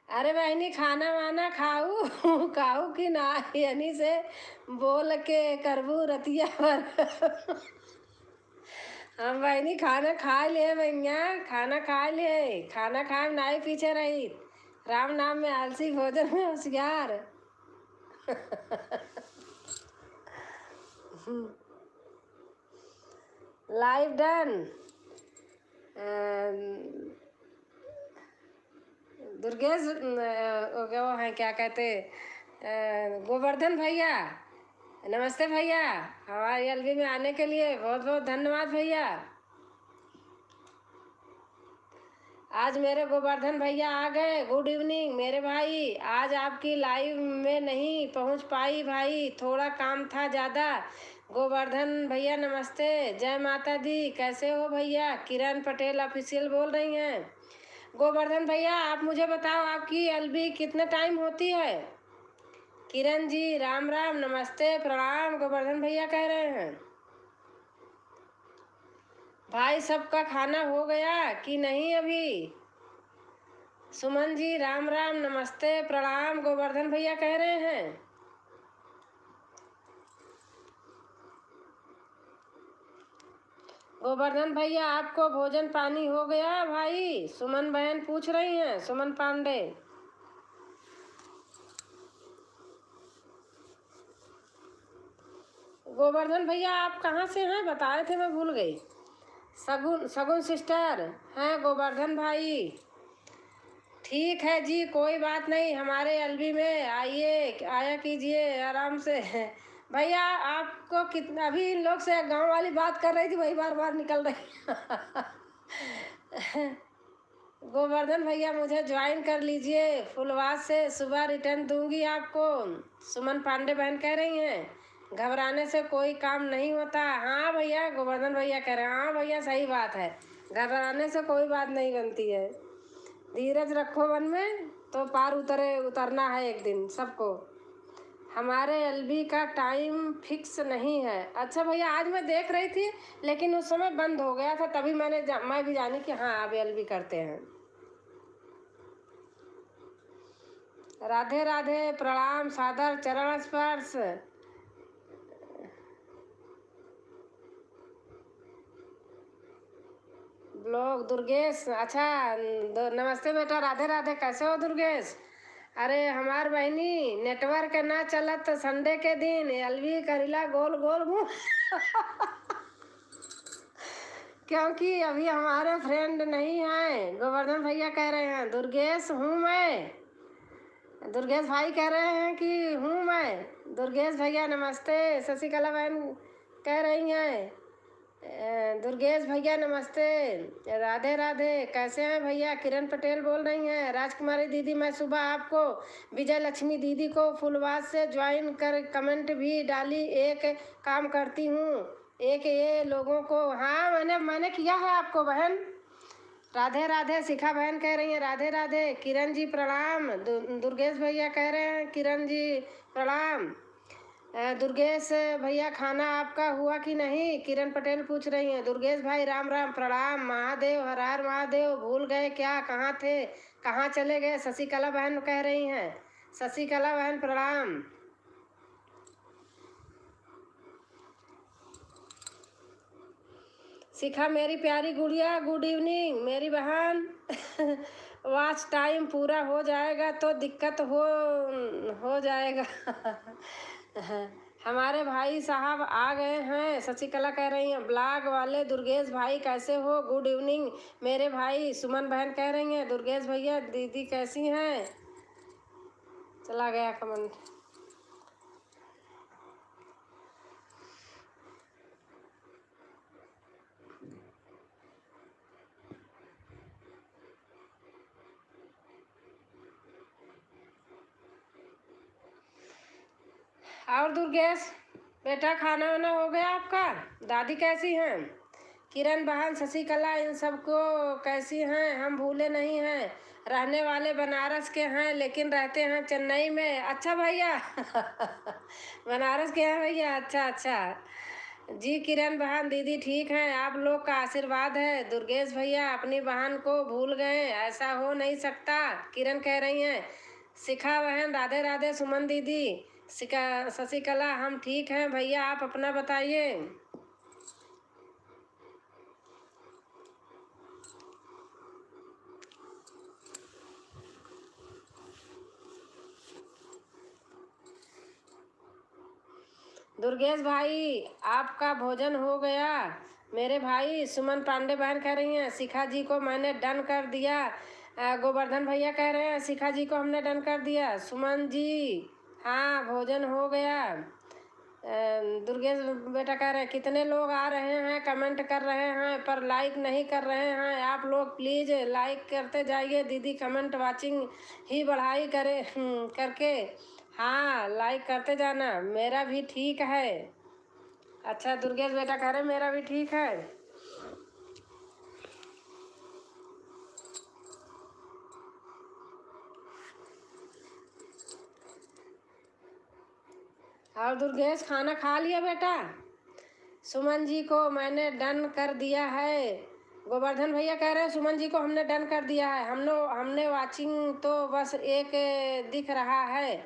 अरे बहनी खाना वाना खाऊ खाऊ कि ना, यानी से बोल के करबू रतिया पर। हम बहनी खाना खा लिए भैया, खाना खा लिए, खाना खाए ना ही पीछे रही। राम नाम में आलसी भोजन में होशियार। Live done. दुर्गेश वो है क्या कहते, गोवर्धन भैया नमस्ते भैया, हमारी एलबी में आने के लिए बहुत बहुत धन्यवाद भैया। आज मेरे गोवर्धन भैया आ गए। गुड इवनिंग मेरे भाई। आज आपकी लाइव में नहीं पहुंच पाई भाई, थोड़ा काम था ज़्यादा। गोवर्धन भैया नमस्ते, जय माता दी। कैसे हो भैया? किरण पटेल ऑफिशियल बोल रही हैं। गोवर्धन भैया आप मुझे बताओ, आपकी एलबी कितने टाइम होती है? किरण जी राम राम, नमस्ते प्रणाम, गोवर्धन भैया कह रहे हैं। भाई सबका खाना हो गया कि नहीं अभी? सुमन जी राम राम, नमस्ते प्रणाम, गोवर्धन भैया कह रहे हैं। गोवर्धन भैया आपको भोजन पानी हो गया भाई? सुमन बहन पूछ रही हैं, सुमन पांडे। गोवर्धन भैया आप कहाँ से हैं? बताए थे, मैं भूल गई। सगुन सगुन सिस्टर हैं गोवर्धन भाई। ठीक है जी, कोई बात नहीं, हमारे एलबी में आइए, आया कीजिए आराम से। भैया आपको कितना, अभी इन लोग से गांव वाली बात कर रही थी, वही बार बार निकल रही। गोवर्धन भैया मुझे ज्वाइन कर लीजिए, फुलवास से सुबह रिटर्न दूंगी आपको। सुमन पांडे बहन कह रही हैं घबराने से कोई काम नहीं होता। हाँ भैया, गोवर्धन भैया कह रहे हैं, हाँ भैया सही बात है, घबराने से कोई बात नहीं बनती है। धीरज रखो मन में, तो पार उतरना है एक दिन सबको। हमारे एलबी का टाइम फिक्स नहीं है। अच्छा भैया, आज मैं देख रही थी लेकिन उस समय बंद हो गया था, तभी मैं भी जानी कि हाँ अब एलबी करते हैं। राधे राधे, प्रणाम, सादर चरण स्पर्श। ब्लॉग दुर्गेश, अच्छा नमस्ते बेटा, राधे राधे, कैसे हो दुर्गेश? अरे हमार बहनी नेटवर्क ना चलत संडे के दिन एलवी करीला गोल गोल घूम। क्योंकि अभी हमारे फ्रेंड नहीं हैं। गोवर्धन भैया कह रहे हैं दुर्गेश हूँ मैं। दुर्गेश भाई कह रहे हैं कि हूँ मैं। दुर्गेश भैया नमस्ते। शशिकला बहन कह रही हैं दुर्गेश भैया नमस्ते। राधे राधे, कैसे हैं भैया? किरण पटेल बोल रही हैं। राजकुमारी दीदी, मैं सुबह आपको विजय लक्ष्मी दीदी को फुलवास से ज्वाइन कर कमेंट भी डाली, एक काम करती हूँ, एक ये लोगों को। हाँ मैंने किया है आपको बहन। राधे राधे, शिखा बहन कह रही हैं राधे राधे। किरण जी प्रणाम। दुर्गेश भैया कह रहे हैं किरण जी प्रणाम। दुर्गेश भैया खाना आपका हुआ कि नहीं? किरण पटेल पूछ रही हैं। दुर्गेश भाई राम राम, प्रणाम, महादेव, हर हर महादेव, भूल गए क्या? कहाँ थे, कहाँ चले गए? शशिकला बहन कह रही हैं। शशिकला बहन प्रणाम। शिखा मेरी प्यारी गुड़िया गुड इवनिंग मेरी बहन। वॉच टाइम पूरा हो जाएगा तो दिक्कत हो जाएगा। हमारे भाई साहब आ गए हैं। शशिकला कह रही हैं ब्लॉग वाले दुर्गेश भाई कैसे हो? गुड इवनिंग मेरे भाई। सुमन बहन कह रही हैं दुर्गेश भैया दीदी कैसी हैं? चला गया कमेंट। और दुर्गेश बेटा खाना वाना हो गया आपका? दादी कैसी हैं? किरण बहन, शशिकला, इन सबको कैसी हैं? हम भूले नहीं हैं, रहने वाले बनारस के हैं लेकिन रहते हैं चेन्नई में। अच्छा भैया। बनारस के हैं भैया, अच्छा अच्छा जी। किरण बहन दीदी ठीक हैं, आप लोग का आशीर्वाद है। दुर्गेश भैया अपनी बहन को भूल गए, ऐसा हो नहीं सकता, किरण कह रही हैं। शिखा बहन राधे राधे। सुमन दीदी, शशिकला हम ठीक हैं भैया, आप अपना बताइए। दुर्गेश भाई आपका भोजन हो गया मेरे भाई? सुमन पांडे बहन कह रही हैं शिखा जी को मैंने डन कर दिया। गोवर्धन भैया कह रहे हैं शिखा जी को हमने डन कर दिया। सुमन जी हाँ भोजन हो गया। दुर्गेश बेटा कह रहे हैं कितने लोग आ रहे हैं, कमेंट कर रहे हैं पर लाइक नहीं कर रहे हैं। आप लोग प्लीज़ लाइक करते जाइए दीदी, कमेंट वाचिंग ही बढ़ाई करे करके। हाँ लाइक करते जाना, मेरा भी ठीक है। अच्छा दुर्गेश बेटा कह रहे मेरा भी ठीक है। और दुर्गेश खाना खा लिया बेटा? सुमन जी को मैंने डन कर दिया है। गोवर्धन भैया कह रहे हैं सुमन जी को हमने डन कर दिया है। हमने वाचिंग तो बस एक दिख रहा है।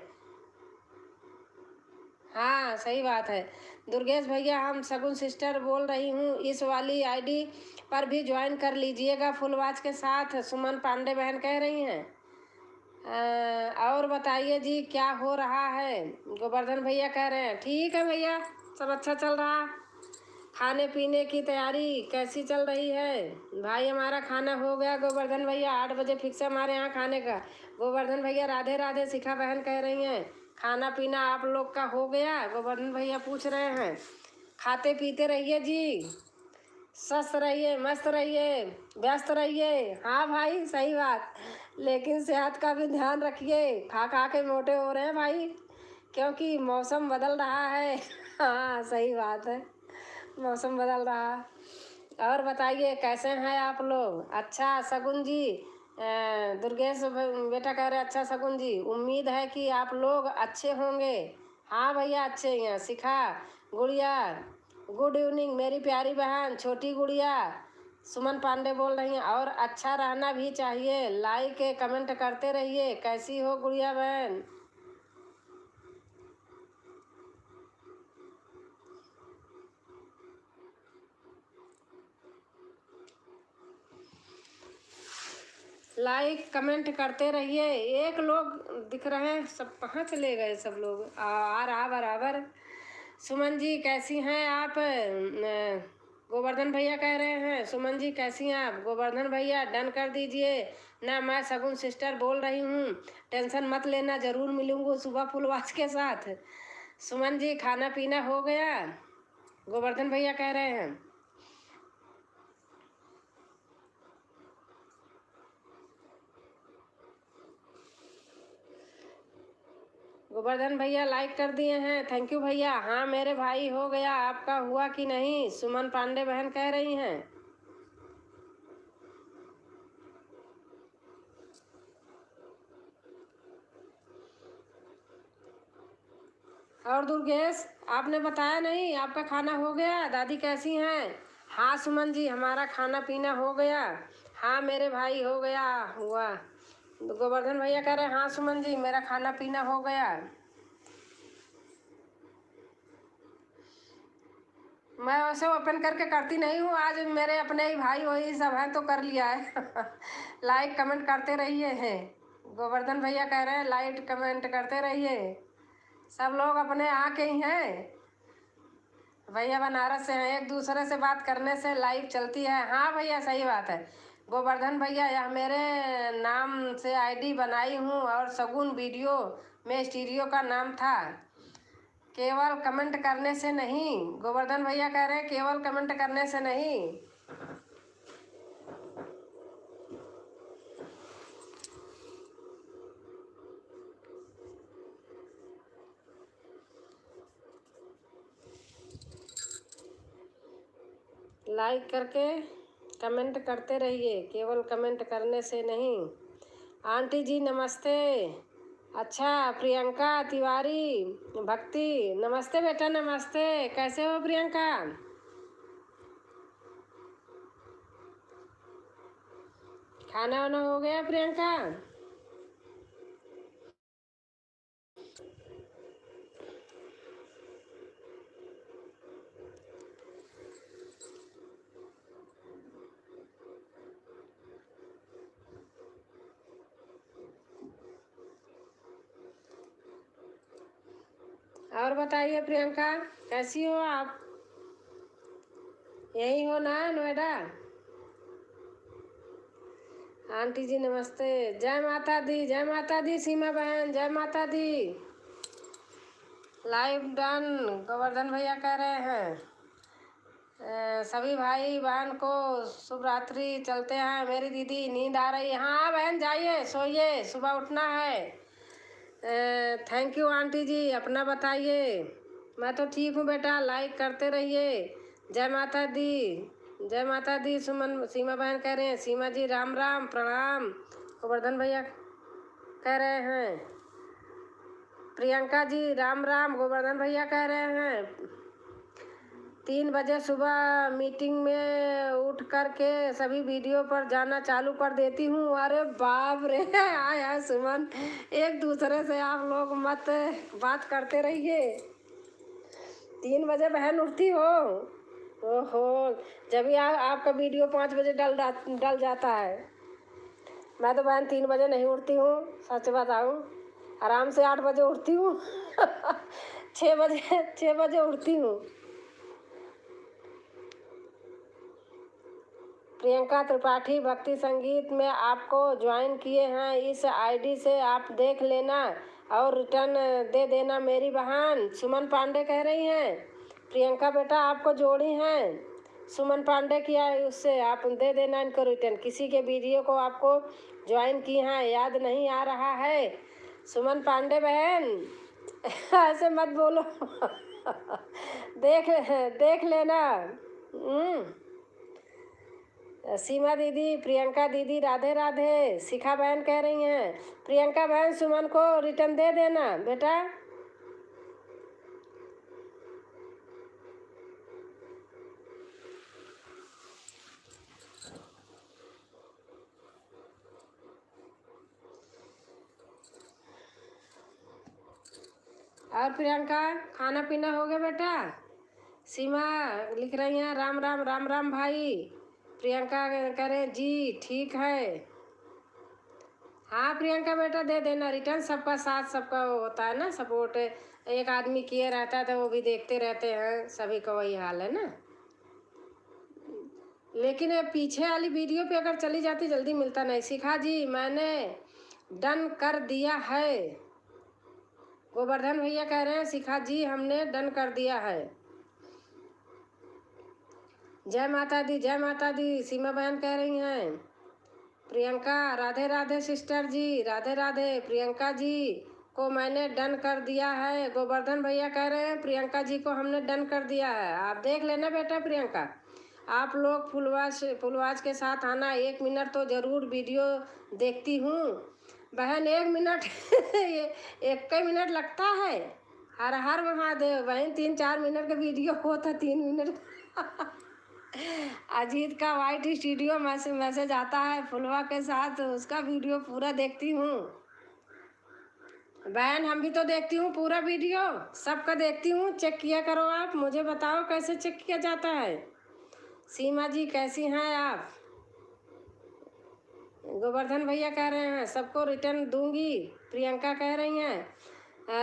हाँ सही बात है। दुर्गेश भैया हम शगुन सिस्टर बोल रही हूँ, इस वाली आईडी पर भी ज्वाइन कर लीजिएगा फुल वॉच के साथ, सुमन पांडे बहन कह रही हैं। और बताइए जी क्या हो रहा है? गोवर्धन भैया कह रहे हैं ठीक है भैया, सब अच्छा चल रहा। खाने पीने की तैयारी कैसी चल रही है? भाई हमारा खाना हो गया गोवर्धन भैया, 8 बजे फिक्स है हमारे यहाँ खाने का। गोवर्धन भैया राधे राधे, शिखा बहन कह रही हैं खाना पीना आप लोग का हो गया? गोवर्धन भैया पूछ रहे हैं। खाते पीते रहिए जी, स्वस्थ रहिए, मस्त रहिए, व्यस्त रहिए। हाँ भाई सही बात, लेकिन सेहत का भी ध्यान रखिए, खा खा के मोटे हो रहे हैं भाई, क्योंकि मौसम बदल रहा है। हाँ सही बात है, मौसम बदल रहा। और बताइए कैसे हैं आप लोग? अच्छा शगुन जी, दुर्गेश बेटा कह रहे अच्छा शगुन जी, उम्मीद है कि आप लोग अच्छे होंगे। हाँ भैया अच्छे हैं। शिखा गुड़िया गुड इवनिंग मेरी प्यारी बहन छोटी गुड़िया, सुमन पांडे बोल रही हैं। और अच्छा रहना भी चाहिए, लाइक कमेंट करते रहिए। कैसी हो गुड़िया बहन? लाइक कमेंट करते रहिए। एक लोग दिख रहे हैं, सब कहाँ चले गए सब लोग? आ रहा बराबर। सुमन जी कैसी हैं आप? गोवर्धन भैया कह रहे हैं सुमन जी कैसी हैं आप? गोवर्धन भैया डन कर दीजिए ना, मैं शगुन सिस्टर बोल रही हूँ, टेंशन मत लेना, ज़रूर मिलूंगी सुबह फुलवास के साथ। सुमन जी खाना पीना हो गया? गोवर्धन भैया कह रहे हैं। गोवर्धन भैया लाइक कर दिए हैं, थैंक यू भैया। हाँ मेरे भाई हो गया, आपका हुआ कि नहीं? सुमन पांडे बहन कह रही हैं। और दुर्गेश आपने बताया नहीं, आपका खाना हो गया? दादी कैसी हैं? हाँ सुमन जी हमारा खाना पीना हो गया। हाँ मेरे भाई हो गया हुआ। गोवर्धन भैया कह रहे हैं हाँ सुमन जी मेरा खाना पीना हो गया। मैं वैसे ओपन करके करती नहीं हूँ, आज मेरे अपने ही भाई वही सब हैं तो कर लिया है। लाइक कमेंट करते रहिए हैं। गोवर्धन भैया कह रहे हैं लाइक कमेंट करते रहिए। सब लोग अपने यहाँ के ही हैं। भैया बनारस से हैं, एक दूसरे से बात करने से लाइव चलती है। हाँ भैया सही बात है। गोवर्धन भैया यह मेरे नाम से आईडी बनाई हूँ और शगुन वीडियो में स्टूडियो का नाम था, केवल कमेंट करने से नहीं। गोवर्धन भैया कह रहे हैं केवल कमेंट करने से नहीं। लाइक करके कमेंट करते रहिए, केवल कमेंट करने से नहीं। आंटी जी नमस्ते। अच्छा प्रियंका तिवारी भक्ति नमस्ते बेटा नमस्ते, कैसे हो प्रियंका? खाना वाना हो गया प्रियंका? और बताइए प्रियंका कैसी हो आप? यही हो ना नोएडा? आंटी जी नमस्ते। जय माता दी, जय माता दी सीमा बहन, जय माता दी। Live done. गोवर्धन भैया कह रहे हैं सभी भाई बहन को शुभ रात्रि। चलते हैं, मेरी दीदी नींद आ रही है। हाँ बहन जाइए सोइए, सुबह उठना है। थैंक यू आंटी जी, अपना बताइए। मैं तो ठीक हूँ बेटा, लाइक करते रहिए। जय माता दी, जय माता दी। सुमन सीमा बहन कह रहे हैं सीमा जी राम राम प्रणाम। गोवर्धन भैया कह रहे हैं प्रियंका जी राम राम। गोवर्धन भैया कह रहे हैं 3 बजे सुबह मीटिंग में उठ करके सभी वीडियो पर जाना चालू कर देती हूँ। अरे बाप रे, आया सुमन, एक दूसरे से आप लोग मत बात करते रहिए। 3 बजे बहन उठती हो? ओहो, जब भी आपका वीडियो 5 बजे डल जाता है। मैं तो बहन 3 बजे नहीं उठती हूँ, सच बताऊँ। आराम से 8 बजे उठती हूँ। 6 बजे उठती हूँ। प्रियंका त्रिपाठी भक्ति संगीत में आपको ज्वाइन किए हैं, इस आईडी से आप देख लेना और रिटर्न दे देना मेरी बहन। सुमन पांडे कह रही हैं प्रियंका बेटा आपको जोड़ी हैं, सुमन पांडे किया है, उससे आप दे देना इनको रिटर्न। किसी के वीडियो को आपको ज्वाइन की हैं, याद नहीं आ रहा है सुमन पांडे बहन। ऐसे मत बोलो। देख देख लेना। सीमा दीदी, प्रियंका दीदी राधे राधे। शिखा बहन कह रही हैं प्रियंका बहन सुमन को रिटर्न दे देना बेटा। और प्रियंका खाना पीना हो गया बेटा? सीमा लिख रही हैं राम राम राम राम भाई। प्रियंका कह रहे जी ठीक है। हाँ प्रियंका बेटा दे देना रिटर्न, सबका साथ सबका वो होता है ना, सपोर्ट। एक आदमी किए रहता है तो वो भी देखते रहते हैं, सभी का वही हाल है ना। लेकिन पीछे वाली वीडियो पे अगर चली जाती जल्दी मिलता नहीं। शिखा जी मैंने डन कर दिया है। गोवर्धन भैया कह रहे हैं शिखा जी हमने डन कर दिया है। जय माता दी, जय माता दी। सीमा बहन कह रही हैं प्रियंका राधे राधे सिस्टर जी, राधे राधे। प्रियंका जी को मैंने डन कर दिया है। गोवर्धन भैया कह रहे हैं प्रियंका जी को हमने डन कर दिया है। आप देख लेना बेटा प्रियंका। आप लोग फुलवाज के साथ आना, 1 मिनट तो ज़रूर वीडियो देखती हूँ बहन। 1 मिनट ये 1 मिनट लगता है। हर हर महादेव बहन, 3-4 मिनट का वीडियो हो था 3 मिनट। अजीत का वाइट स्टूडियो मैसेज आता है फुलवा के साथ, उसका वीडियो पूरा देखती हूँ बहन। हम भी तो देखती हूँ पूरा वीडियो, सबका देखती हूँ। चेक किया करो आप, मुझे बताओ कैसे चेक किया जाता है। सीमा जी कैसी हैं आप? गोवर्धन भैया कह रहे हैं सबको रिटर्न दूंगी। प्रियंका कह रही हैं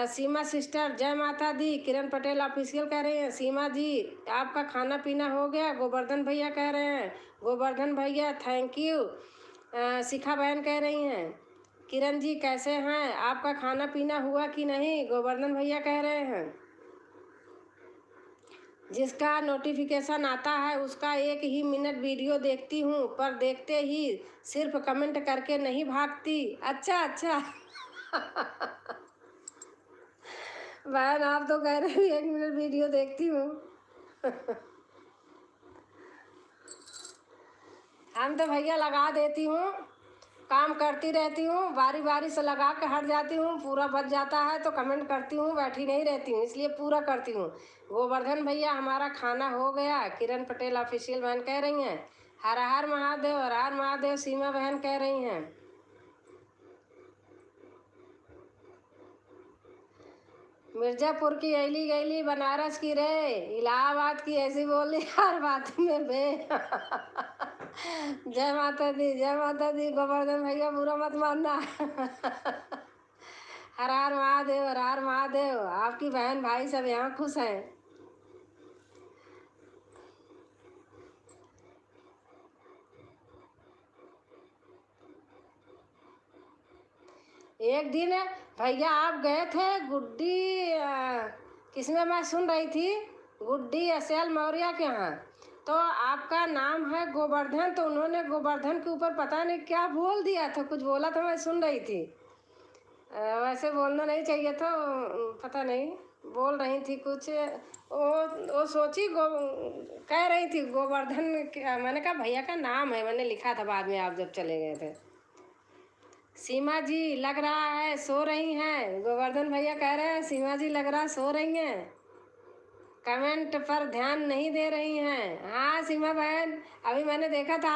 सीमा सिस्टर जय माता दी। किरण पटेल ऑफिशियल कह रही हैं सीमा जी आपका खाना पीना हो गया। गोवर्धन भैया कह रहे हैं गोवर्धन भैया थैंक यू। शिखा बहन कह रही हैं किरण जी कैसे हैं, आपका खाना पीना हुआ कि नहीं? गोवर्धन भैया कह रहे हैं जिसका नोटिफिकेशन आता है उसका 1 ही मिनट वीडियो देखती हूँ, पर देखते ही सिर्फ कमेंट करके नहीं भागती। अच्छा अच्छा। बहन आप तो कह रहे हो 1 मिनट वीडियो देखती हूँ। हम तो भैया लगा देती हूँ, काम करती रहती हूँ, बारी बारी से लगा के हट जाती हूँ। पूरा बच जाता है तो कमेंट करती हूँ, बैठी नहीं रहती हूँ, इसलिए पूरा करती हूँ। गोवर्धन भैया हमारा खाना हो गया। किरण पटेल ऑफिशियल बहन कह रही हैं हर हर महादेव, हर हर महादेव। सीमा बहन कह रही हैं मिर्जापुर की ऐली गैली, बनारस की रे, इलाहाबाद की ऐसी बोली हर बात में बे। जय माता दी, जय माता दी। गोवर्धन भैया बुरा मत मानना। हर हर महादेव, हर हर महादेव। आपकी बहन भाई सब यहाँ खुश हैं। एक दिन भैया आप गए थे गुड्डी किसमें मैं सुन रही थी गुड्डी एसएल मौर्य के यहाँ, तो आपका नाम है गोवर्धन, तो उन्होंने गोवर्धन के ऊपर पता नहीं क्या बोल दिया था, कुछ बोला था, मैं सुन रही थी। वैसे बोलना नहीं चाहिए था, पता नहीं बोल रही थी कुछ। वो सोची कह रही थी गोवर्धन, मैंने कहा भैया का नाम है, मैंने लिखा था बाद में आप जब चले गए थे। सीमा जी लग रहा है सो रही हैं, गोवर्धन भैया कह रहे हैं सीमा जी लग रहा सो रही हैं, कमेंट पर ध्यान नहीं दे रही हैं। हाँ सीमा बहन, अभी मैंने देखा था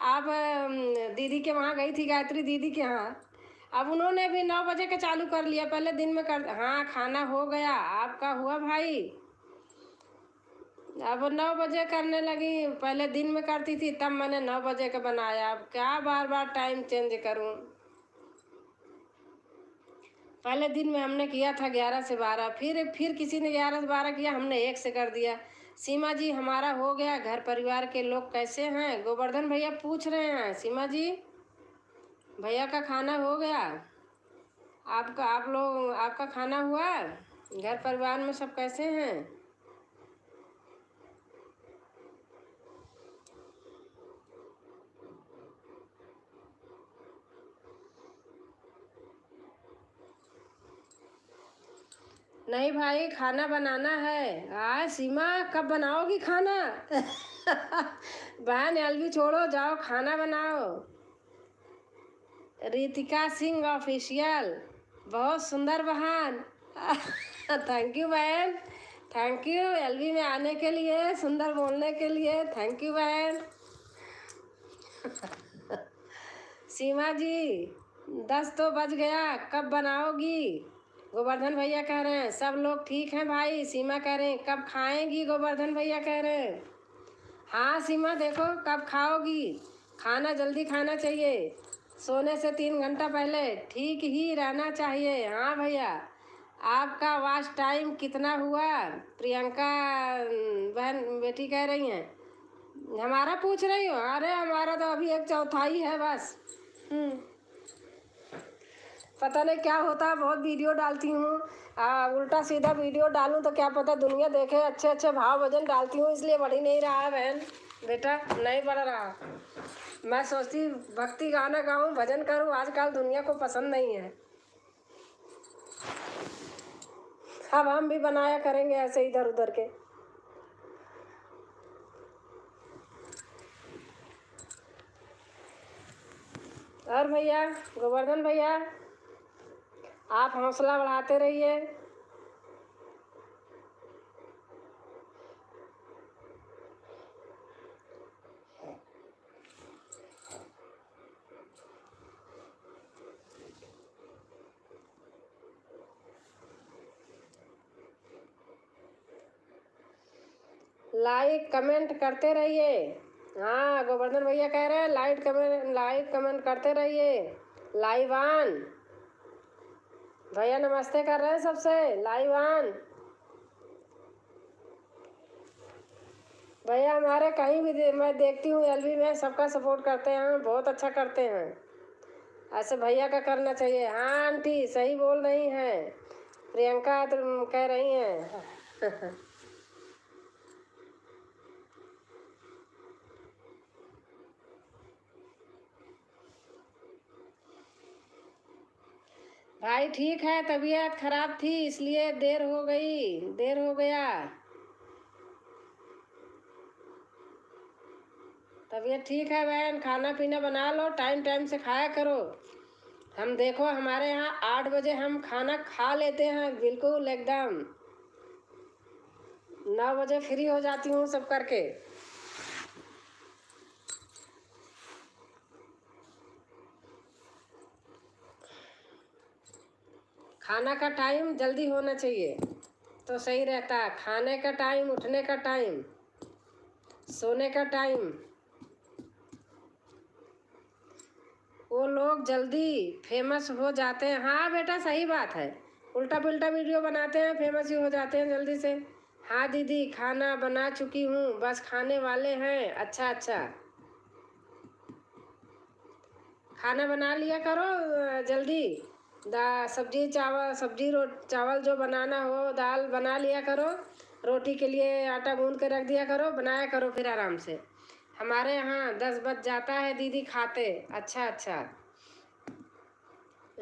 आप दीदी के वहाँ गई थी, गायत्री दीदी के यहाँ। अब उन्होंने भी 9 बजे के चालू कर लिया, पहले दिन में कर। हाँ खाना हो गया, आपका हुआ भाई? अब 9 बजे करने लगी, पहले दिन में करती थी तब मैंने 9 बजे का बनाया। अब क्या बार बार टाइम चेंज करूं? पहले दिन में हमने किया था 11 से 12, फिर किसी ने 11 से 12 किया, हमने 1 से कर दिया। सीमा जी हमारा हो गया, घर परिवार के लोग कैसे हैं? गोवर्धन भैया पूछ रहे हैं। सीमा जी भैया का खाना हो गया, आपका खाना हुआ? घर परिवार में सब कैसे हैं? नहीं भाई खाना बनाना है। सीमा कब बनाओगी खाना? बहन एलवी छोड़ो, जाओ खाना बनाओ। रितिका सिंह ऑफिशियल, बहुत सुंदर बहन। थैंक यू बहन, थैंक यू एलवी में आने के लिए, सुंदर बोलने के लिए, थैंक यू बहन। सीमा जी 10 तो बज गया, कब बनाओगी? गोवर्धन भैया कह रहे हैं सब लोग ठीक हैं भाई। सीमा कह रहे हैं कब खाएंगी? गोवर्धन भैया कह रहे हैं हाँ सीमा देखो कब खाओगी, खाना जल्दी खाना चाहिए, सोने से 3 घंटा पहले ठीक ही रहना चाहिए। हाँ भैया, आपका वॉच टाइम कितना हुआ? प्रियंका बहन बेटी कह रही हैं हमारा पूछ रही हो? अरे हमारा तो अभी 1/4 है बस। पता नहीं क्या होता है, बहुत वीडियो डालती हूँ, उल्टा सीधा वीडियो डालूँ तो क्या पता दुनिया देखे। अच्छे अच्छे भाव भजन डालती हूँ, इसलिए बढ़ ही नहीं रहा है बहन बेटा, नहीं बढ़ रहा। मैं सोचती भक्ति गाना गाऊँ, भजन करूँ, आजकल दुनिया को पसंद नहीं है। अब हम भी बनाया करेंगे ऐसे इधर उधर के। और भैया गोवर्धन भैया आप हौसला बढ़ाते रहिए। लाइक कमेंट करते रहिए। हाँ गोवर्धन भैया कह रहे हैं लाइक कमेंट करते रहिए। लाइव ऑन भैया नमस्ते कर रहे हैं सबसे। लाइव ऑन भैया हमारे कहीं भी मैं देखती हूँ एलवी में सबका सपोर्ट करते हैं, बहुत अच्छा करते हैं, ऐसे भैया का करना चाहिए। हाँ आंटी सही बोल रही हैं, प्रियंका तो कह रही हैं। भाई ठीक है, तबीयत खराब थी इसलिए देर हो गया। तबीयत ठीक है बहन, खाना पीना बना लो, टाइम टाइम से खाया करो। हम देखो हमारे यहाँ 8 बजे हम खाना खा लेते हैं बिल्कुल एकदम, 9 बजे फ्री हो जाती हूँ सब करके। खाना का टाइम जल्दी होना चाहिए तो सही रहता है, खाने का टाइम, उठने का टाइम, सोने का टाइम। वो लोग जल्दी फेमस हो जाते हैं। हाँ बेटा सही बात है, उल्टा पुल्टा वीडियो बनाते हैं, फेमस ही हो जाते हैं जल्दी से। हाँ दीदी खाना बना चुकी हूँ, बस खाने वाले हैं। अच्छा अच्छा, खाना बना लिया करो जल्दी, सब्जी चावल, चावल जो बनाना हो, दाल बना लिया करो, रोटी के लिए आटा गूंद के रख दिया करो, बनाया करो फिर आराम से। हमारे यहाँ 10 बज जाता है दीदी खाते। अच्छा अच्छा।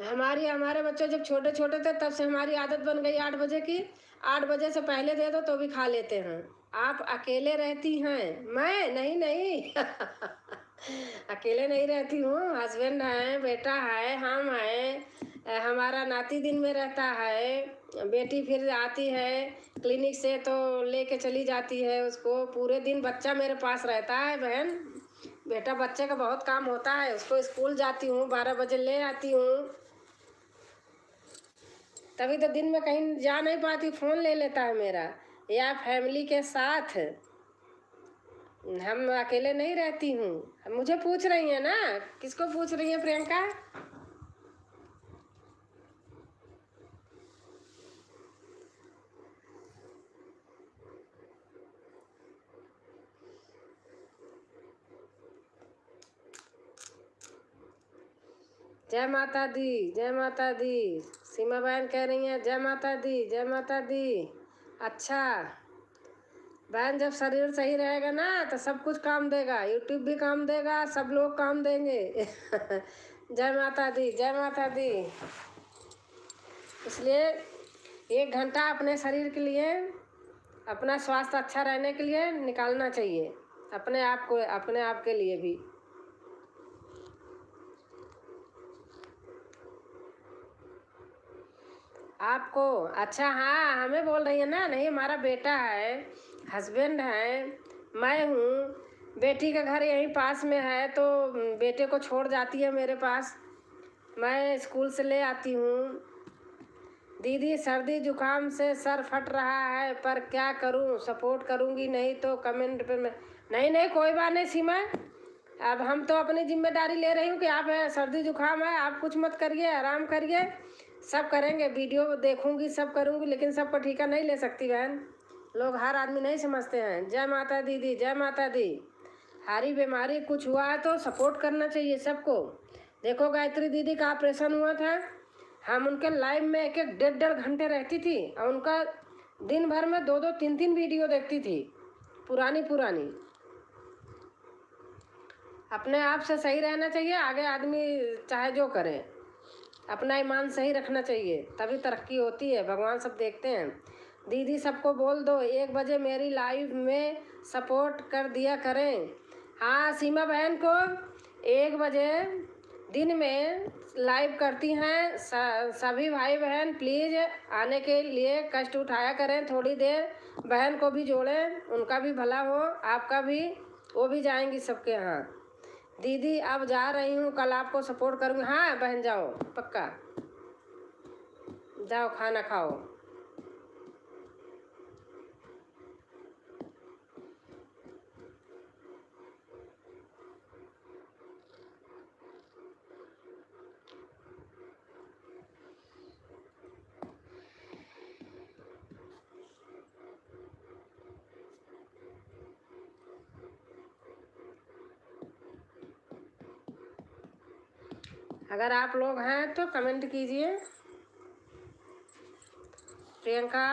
हमारे बच्चे जब छोटे छोटे थे तब से हमारी आदत बन गई 8 बजे की। 8 बजे से पहले दे दो तो भी खा लेते हैं। आप अकेले रहती हैं? मैं नहीं नहीं अकेले नहीं रहती हूँ, हस्बैंड है, बेटा है, हम हैं, हमारा नाती दिन में रहता है, बेटी फिर आती है क्लिनिक से तो लेके चली जाती है उसको। पूरे दिन बच्चा मेरे पास रहता है बहन। बेटा बच्चे का बहुत काम होता है, उसको स्कूल जाती हूँ, 12 बजे ले आती हूँ, तभी तो दिन में कहीं जा नहीं पाती, फ़ोन ले लेता है मेरा, या फैमिली के साथ। हम अकेले नहीं रहती हूँ। मुझे पूछ रही है ना? किसको पूछ रही है प्रियंका? जय माता दी, जय माता दी। सीमा बहन कह रही हैं जय माता दी, जय माता दी। अच्छा बहन, जब शरीर सही रहेगा ना तो सब कुछ काम देगा, यूट्यूब भी काम देगा, सब लोग काम देंगे जय माता दी, जय माता दी। इसलिए 1 घंटा अपने शरीर के लिए, अपना स्वास्थ्य अच्छा रहने के लिए निकालना चाहिए, अपने आप को, अपने आप के लिए भी। आपको? अच्छा हाँ, हमें बोल रही है ना? नहीं, हमारा बेटा है, हस्बैंड है, मैं हूँ। बेटी का घर यहीं पास में है तो बेटे को छोड़ जाती है मेरे पास, मैं स्कूल से ले आती हूँ। दीदी सर्दी जुकाम से सर फट रहा है पर क्या करूँ? सपोर्ट करूँगी नहीं तो कमेंट पे मैं। नहीं नहीं, कोई बात नहीं सीमा, अब हम तो अपनी जिम्मेदारी ले रही हूँ कि आप सर्दी जुकाम है, आप कुछ मत करिए, आराम करिए, सब करेंगे, वीडियो देखूंगी, सब करूंगी, लेकिन सब पर ठीका नहीं ले सकती बहन। लोग, हर आदमी नहीं समझते हैं। जय माता दीदी, जय माता दी। हारी बीमारी कुछ हुआ है तो सपोर्ट करना चाहिए सबको। देखो गायत्री दीदी का ऑपरेशन हुआ था, हम उनके लाइव में 1-1 1.5 घंटे रहती थी और उनका दिन भर में 2-2 3-3 वीडियो देखती थी, पुरानी पुरानी। अपने आप से सही रहना चाहिए, आगे आदमी चाहे जो करे, अपना ईमान सही रखना चाहिए, तभी तरक्की होती है, भगवान सब देखते हैं। दीदी सबको बोल दो 1 बजे मेरी लाइव में सपोर्ट कर दिया करें। हाँ सीमा बहन को 1 बजे दिन में लाइव करती हैं। सभी भाई बहन प्लीज़ आने के लिए कष्ट उठाया करें, थोड़ी देर बहन को भी जोड़ें, उनका भी भला हो, आपका भी, वो भी जाएंगी सबके यहाँ। दीदी अब जा रही हूँ, कल आपको सपोर्ट करूँगी। हाँ बहन जाओ, पक्का जाओ, खाना खाओ। अगर आप लोग हैं तो कमेंट कीजिए। प्रियंका,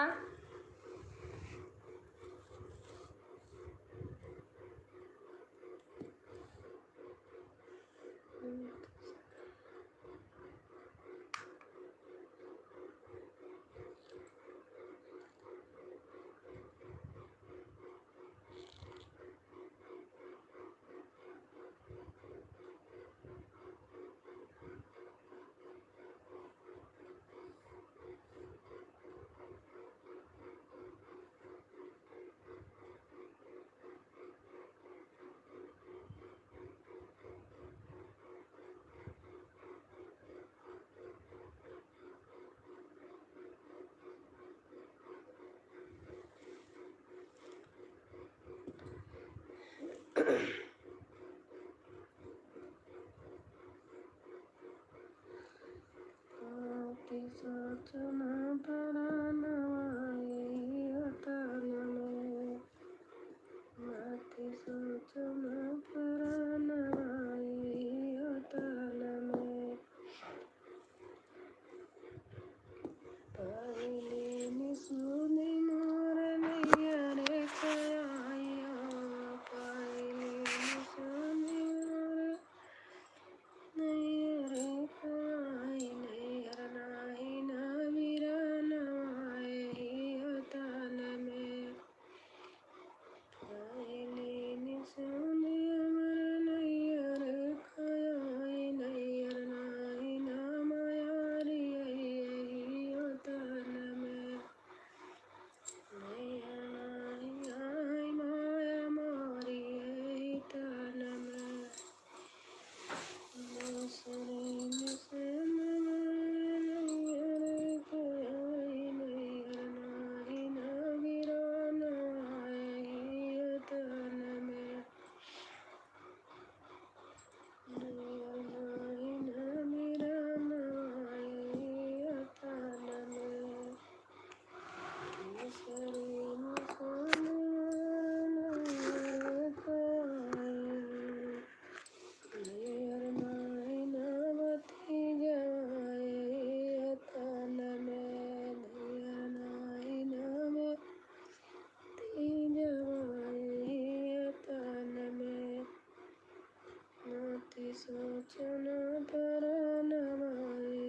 सोचन परनवाई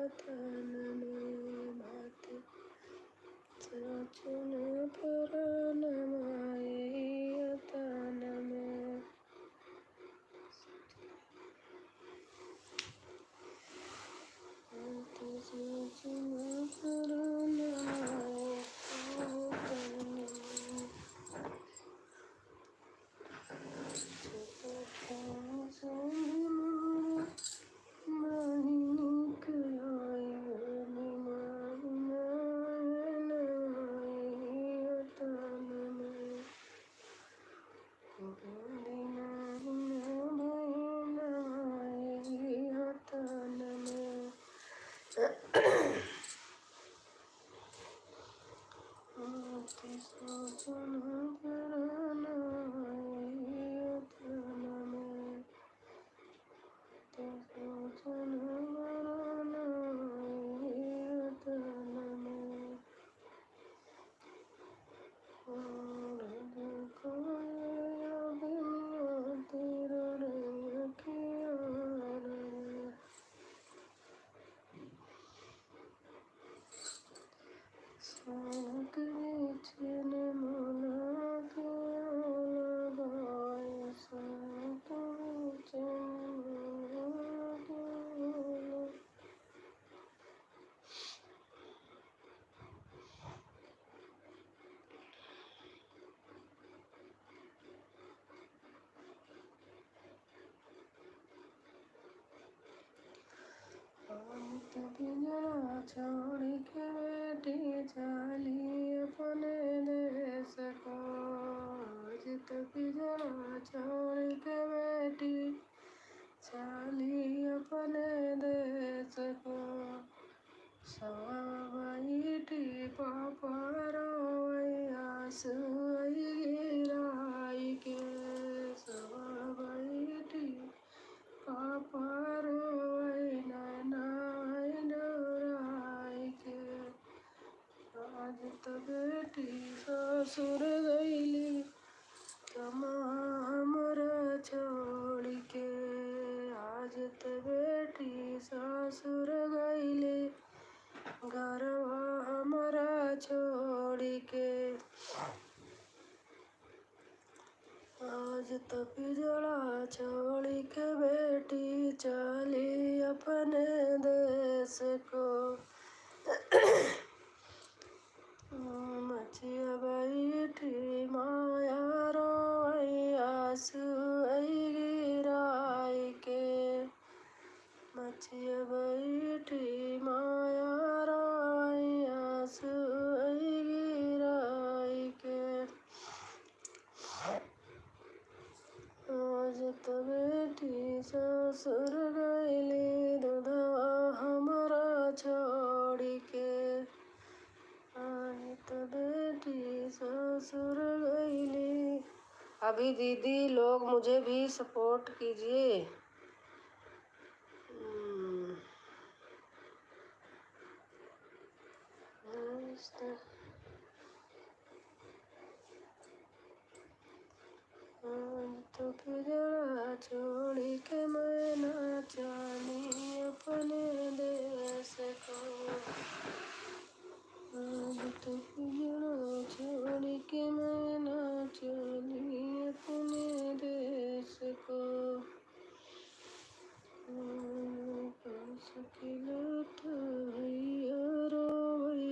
अतन में भाति सोचन परनवाई अतन में सोचन परनवाई अतन पिंजरा छोड़ के बेटी चली अपने देश को जित पिंजरा छोड़ के बेटी चली अपने देश को बैठी पापा रोई आंसू गिराई के बैठी पापा रोई नैना आज तो बेटी ससुर गईली कमा हमरा छोड़ के आज तो बेटी ससुर गईली घरवा हमरा छोड़ के आज तो पिजड़ा छोड़ के बेटी चली अपने देश को मचिया बैठी माया रोई आंसू गिराई के मचिया बैठी माया रोई आंसू गिराई के आज तो बेटी ससुर गईली दूधवा हमरा छोड़ के तो बेटी ससुर गईली। अभी दीदी लोग मुझे भी सपोर्ट कीजिए। तो पिजड़ा छोड़ के मैं ना चली अपने देश को तो पिजड़ा छोड़ के मैं ना चली अपने देश को भैया रोई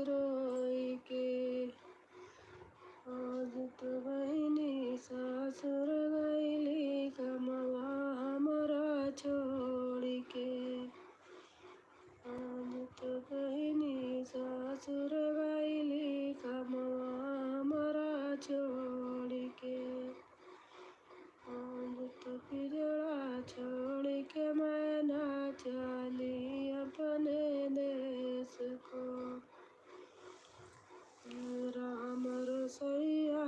रोई के आज तो बहनी ससुर गईली कमवा हमरा छोड़ के आज तो बहनी ससुर गईली कमवा हमरा छोड़ के आज तो पिजड़ा छोड़ के मैं ना चली अपने देश को राम रसोईया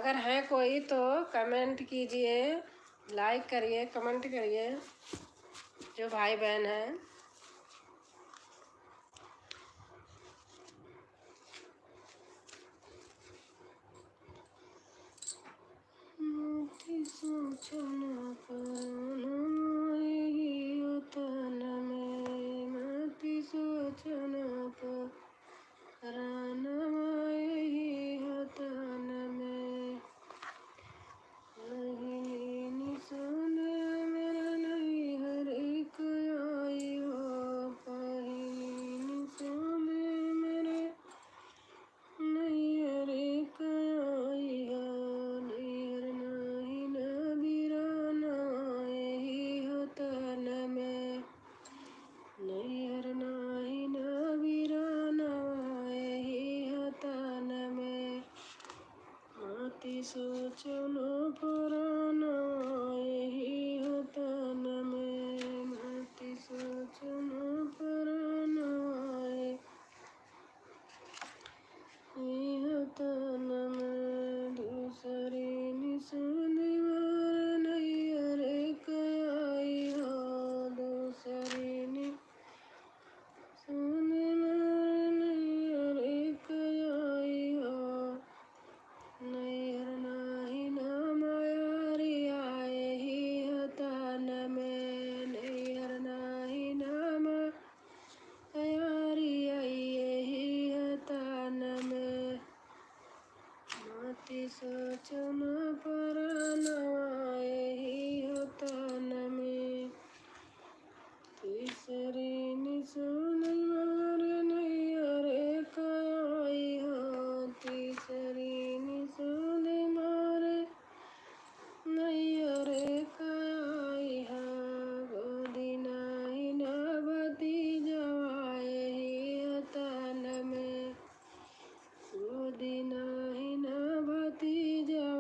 अगर है कोई तो कमेंट कीजिए, लाइक करिए, कमेंट करिए, जो भाई बहन हैं। सोचना पराना यही होता न में, मती सोचना पराना यही होता न में। नहीं निशान मेरा नहीं हर एक आई हो, पाही निशान मेरे नहीं हर एक आई हो। नहीं हर नहीं न बिराना यही होता न में, नहीं हर नहीं न बिराना यही होता न में। माती सोचना पराना यही होता न में, माती सोचना पराना यही होता न में। दूसरी निशान मार नहीं हर एक आई हो, दूसरी निशान मार नहीं हर एक आई हो। नहीं हर नहीं न मायारी आए ही होता न में, नहीं हर नहीं न मायारी आई यही होता न में। माती सोचना पराना यही होता न में। तीसरी निशान मार नहीं हर एक आई हो, तीसरी निशान मार नहीं हर एक आई हो। गोदी नहीं न भतीजा यही होता न में, गोदी नहीं न भतीजा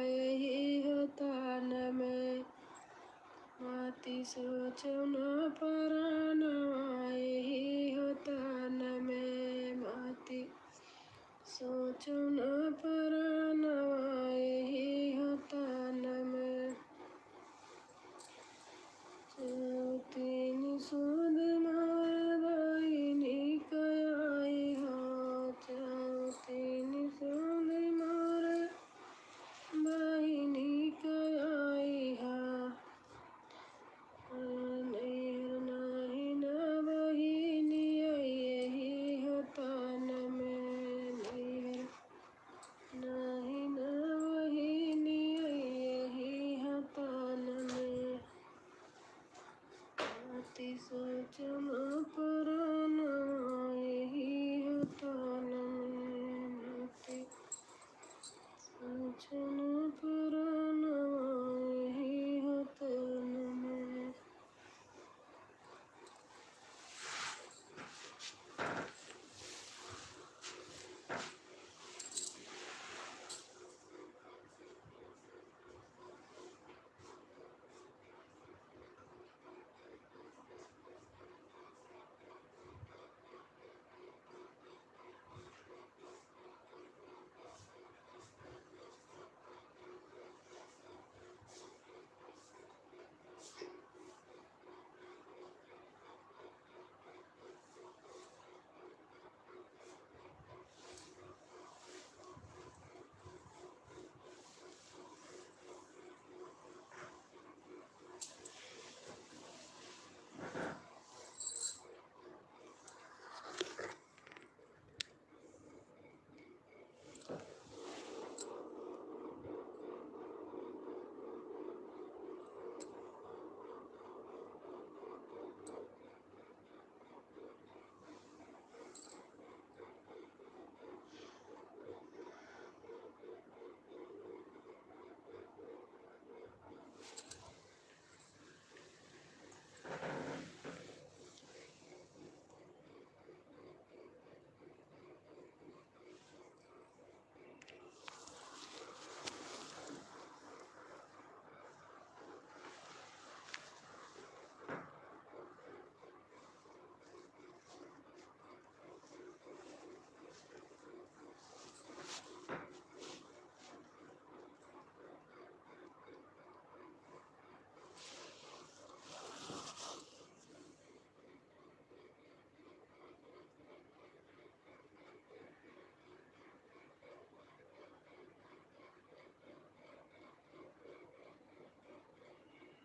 यही होता न में। माती सोचना पराना यही होता न में, माती सोचना